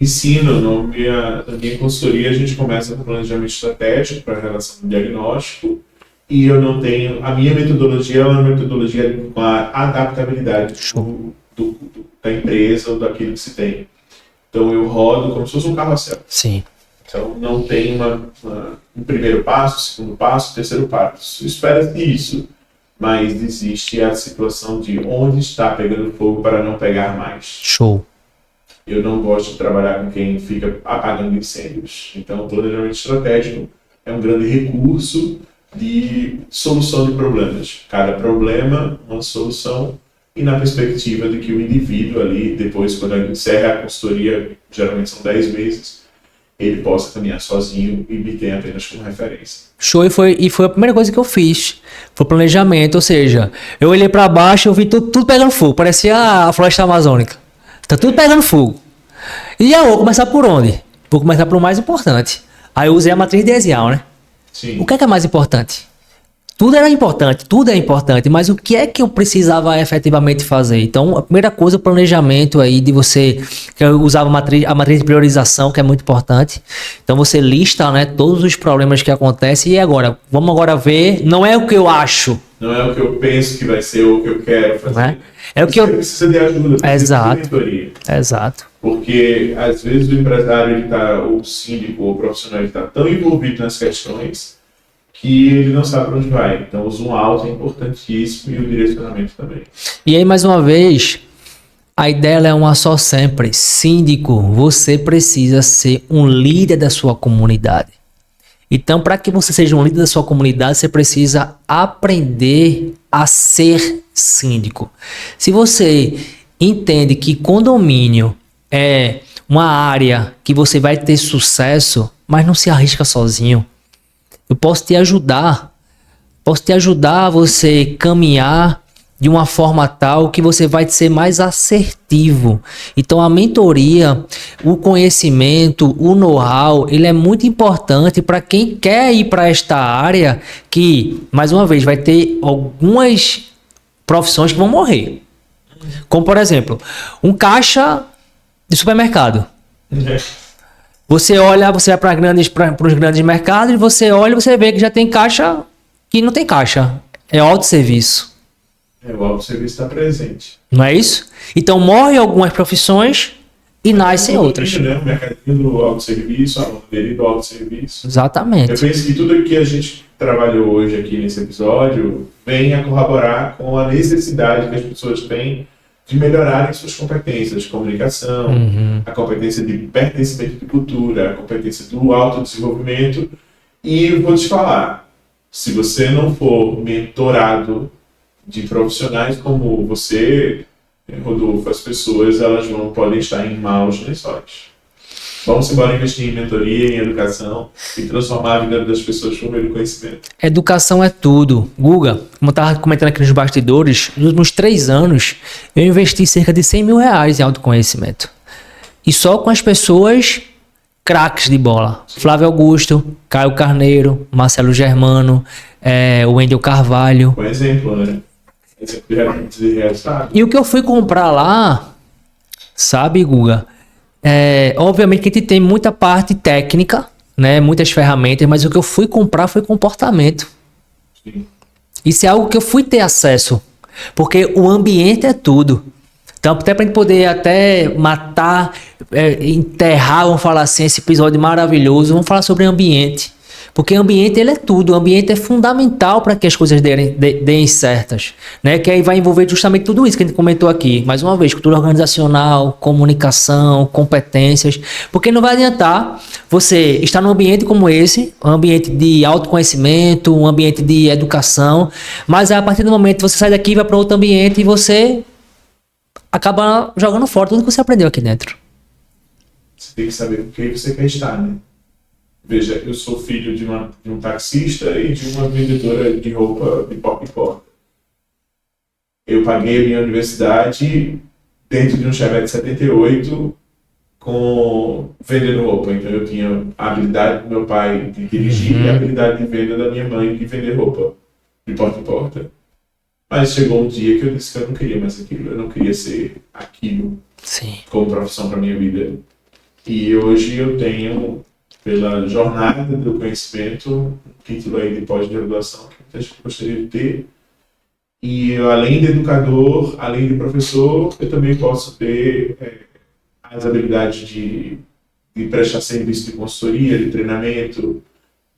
Ensino. Na minha consultoria, a gente começa com planejamento estratégico para a relação do diagnóstico e eu não tenho... A minha metodologia é uma metodologia com a adaptabilidade da empresa ou daquilo que se tem. Então, eu rodo como se fosse um carrossel. Sim. Então, não tem um primeiro passo, segundo passo, terceiro passo. Espera-se isso, mas existe a situação de onde está pegando fogo para não pegar mais. Show. Eu não gosto de trabalhar com quem fica apagando incêndios. Então, o planejamento estratégico é um grande recurso de solução de problemas. Cada problema, uma solução, e na perspectiva de que o indivíduo ali, depois, quando ele encerra a consultoria, geralmente são 10 meses, ele possa caminhar sozinho e me ter apenas como referência. Show, e foi a primeira coisa que eu fiz. Foi planejamento, ou seja, eu olhei para baixo e eu vi tudo pegando fogo. Parecia a floresta amazônica. Tá tudo pegando fogo. E eu vou começar por onde? Vou começar por mais importante. Aí eu usei a matriz de Esial, né? Sim. O que é mais importante? Tudo é importante, mas o que é que eu precisava efetivamente fazer? Então, a primeira coisa, o planejamento aí de você, que eu usava a matriz de priorização, que é muito importante. Então, você lista, né, todos os problemas que acontecem e agora, vamos agora ver, não é o que eu acho. Não é o que eu penso que vai ser ou o que eu quero fazer. Né? É o que eu... Precisa de ajuda, precisa de mentoria. Exato. Porque, às vezes, o empresário, ou o síndico, ou o profissional, está tão envolvido nas questões que ele não sabe para onde vai. Então, o zoom out é importantíssimo e o direcionamento também. E aí, mais uma vez, a ideia é uma só sempre. Síndico, você precisa ser um líder da sua comunidade. Então, para que você seja um líder da sua comunidade, você precisa aprender a ser síndico. Se você entende que condomínio é uma área que você vai ter sucesso, mas não se arrisca sozinho. Eu posso te ajudar a você caminhar de uma forma tal que você vai ser mais assertivo. Então a mentoria, o conhecimento, o know-how, ele é muito importante para quem quer ir para esta área que, mais uma vez, vai ter algumas profissões que vão morrer. Como, por exemplo, um caixa de supermercado. Você olha, você vai para os grandes mercados e você olha e você vê que já tem caixa que não tem caixa. É autosserviço. O autosserviço está presente. Não é isso? Então morrem algumas profissões e nascem outras. Né? O mercadinho do autosserviço, a lavanderia do autosserviço. Exatamente. Eu penso que tudo que a gente trabalhou hoje aqui nesse episódio vem a corroborar com a necessidade que as pessoas têm de melhorarem suas competências de comunicação, a competência de pertencimento de cultura, a competência do autodesenvolvimento. E vou te falar, se você não for mentorado de profissionais como você, Rodolfo, as pessoas podem estar em maus lençóis. Vamos embora investir em mentoria, em educação e transformar a vida das pessoas por meio do conhecimento. Educação é tudo. Guga, como eu estava comentando aqui nos bastidores, nos últimos 3 anos eu investi cerca de 100 mil reais em autoconhecimento. E só com as pessoas craques de bola. Flávio Augusto, Caio Carneiro, Marcelo Germano, o Wendel Carvalho. Um exemplo, né? Exemplo de resultado. E o que eu fui comprar lá, sabe, Guga? Obviamente que a gente tem muita parte técnica, né? Muitas ferramentas, mas o que eu fui comprar foi comportamento. Sim. Isso é algo que eu fui ter acesso. Porque o ambiente é tudo. Então, até pra gente poder matar, enterrar, vamos falar assim, esse episódio maravilhoso, vamos falar sobre ambiente. Porque o ambiente, ele é tudo. O ambiente é fundamental para que as coisas deem certas. Né? Que aí vai envolver justamente tudo isso que a gente comentou aqui. Mais uma vez, cultura organizacional, comunicação, competências. Porque não vai adiantar você estar num ambiente como esse, um ambiente de autoconhecimento, um ambiente de educação, mas a partir do momento que você sai daqui e vai para outro ambiente e você acaba jogando fora tudo que você aprendeu aqui dentro. Você tem que saber com quem você quer estar, né? Veja, eu sou filho de um taxista e de uma vendedora de roupa de porta em porta. Eu paguei a minha universidade dentro de um Chevette 78 vendendo roupa. Então eu tinha a habilidade do meu pai de dirigir e a habilidade de venda da minha mãe de vender roupa de porta em porta. Mas chegou um dia que eu disse que eu não queria mais aquilo. Eu não queria ser aquilo como profissão para minha vida. E hoje eu tenho, pela jornada do conhecimento, um título aí de pós-graduação que muita gente gostaria de ter. E além de educador, além de professor, eu também posso ter as habilidades de prestar serviço de consultoria, de treinamento,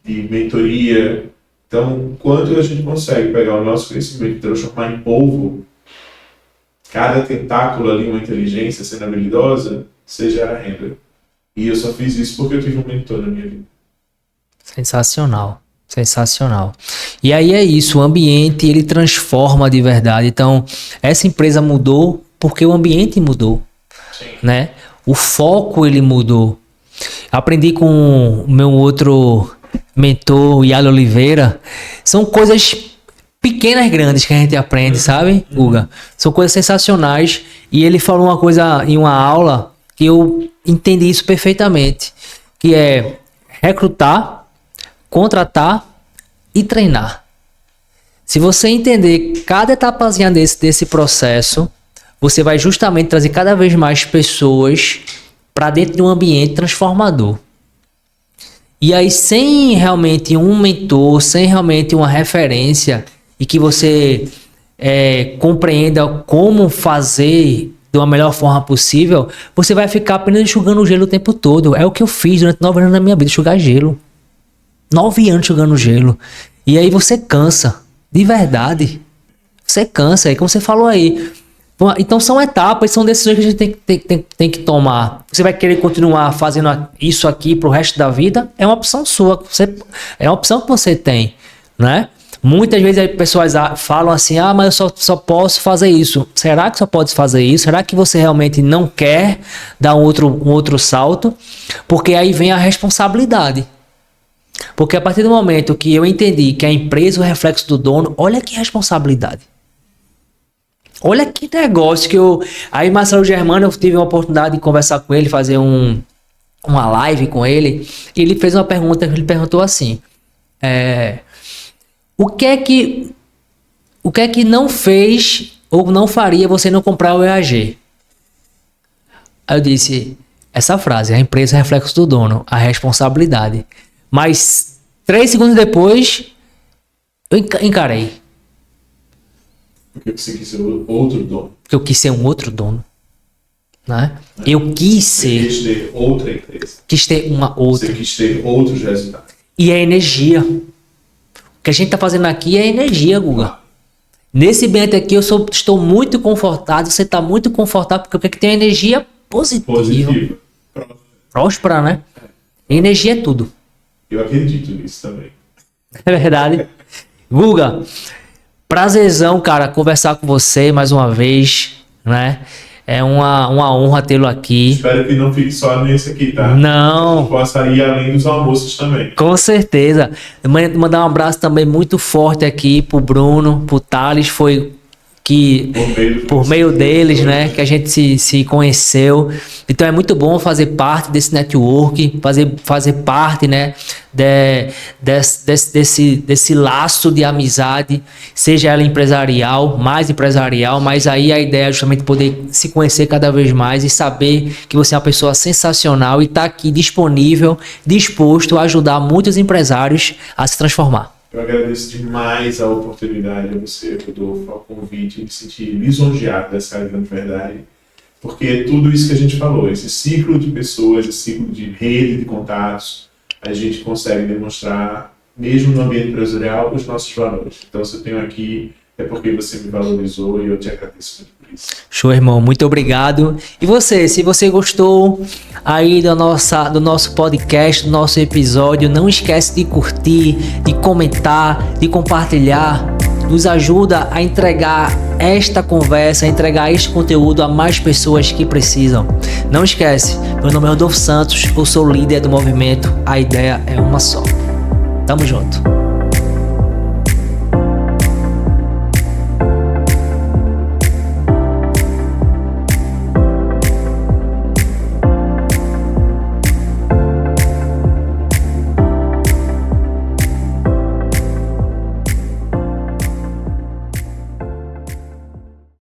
de mentoria. Então, quando a gente consegue pegar o nosso conhecimento e transformar em polvo, cada tentáculo ali, uma inteligência sendo habilidosa, você gera renda. E eu só fiz isso porque eu tive um mentor na minha vida. Sensacional. Sensacional. E aí é isso, o ambiente ele transforma de verdade. Então, essa empresa mudou porque o ambiente mudou. Sim. Né? O foco ele mudou. Aprendi com o meu outro mentor, Yali Oliveira. São coisas pequenas, grandes que a gente aprende, sabe, Guga? São coisas sensacionais. E ele falou uma coisa em uma aula que eu entendi isso perfeitamente, que é recrutar, contratar e treinar. Se você entender cada etapazinha desse processo, você vai justamente trazer cada vez mais pessoas para dentro de um ambiente transformador. E aí, sem realmente um mentor, sem realmente uma referência e que você compreenda como fazer de uma melhor forma possível, você vai ficar apenas enxugando gelo o tempo todo. É o que eu fiz durante 9 anos da minha vida, enxugar gelo. 9 anos enxugando gelo. E aí você cansa, de verdade. Você cansa, é como você falou aí. Então são etapas, são decisões que a gente tem que tomar. Você vai querer continuar fazendo isso aqui pro resto da vida? É uma opção sua. É uma opção que você tem, né? Muitas vezes as pessoas falam assim, mas eu só posso fazer isso. Será que só pode fazer isso? Será que você realmente não quer dar um outro salto? Porque aí vem a responsabilidade. Porque a partir do momento que eu entendi que a empresa é o reflexo do dono, olha que responsabilidade. Olha que negócio que eu... Aí Marcelo Germano, eu tive a oportunidade de conversar com ele, fazer uma live com ele. E ele fez uma pergunta, ele perguntou assim... O que é que não fez ou não faria você não comprar o EAG? Aí eu disse, essa frase, a empresa é reflexo do dono, a responsabilidade. Mas 3 segundos depois, eu encarei. Porque você quis ser outro dono. Porque eu quis ser um outro dono. Né? Eu quis ser. Você quis ter outra empresa. Quis ter uma outra. Você quis ter outros resultados. E é energia. O que a gente tá fazendo aqui é energia, Guga. Nesse ambiente aqui estou muito confortável. Você tá muito confortável porque o que tem energia positiva. Próspera, né? Energia é tudo. Eu acredito nisso também. É verdade. Guga, prazerzão, cara, conversar com você mais uma vez, né? É uma honra tê-lo aqui. Espero que não fique só nesse aqui, tá? Não. Que possa ir além dos almoços também. Com certeza. Mandar um abraço também muito forte aqui pro Bruno, pro Thales, foi que por meio deles, né, que a gente se conheceu. Então é muito bom fazer parte desse network, fazer parte, né, desse laço de amizade, seja ela empresarial, mais empresarial, mas aí a ideia é justamente poder se conhecer cada vez mais e saber que você é uma pessoa sensacional e está aqui disponível, disposto a ajudar muitos empresários a se transformar. Eu agradeço demais a oportunidade a você, Rodolfo, ao convite, me sentir lisonjeado dessa grande verdade, porque é tudo isso que a gente falou, esse ciclo de pessoas, esse ciclo de rede de contatos, a gente consegue demonstrar, mesmo no ambiente empresarial, os nossos valores. Então, se eu tenho aqui, é porque você me valorizou e eu te agradeço muito por isso. Show, irmão. Muito obrigado. E você, se você gostou aí do nosso podcast, do nosso episódio, não esquece de curtir, de comentar, de compartilhar. Nos ajuda a entregar esta conversa, a entregar este conteúdo a mais pessoas que precisam. Não esquece, meu nome é Rodolfo Santos, eu sou líder do movimento A Ideia é Uma Só. Tamo junto.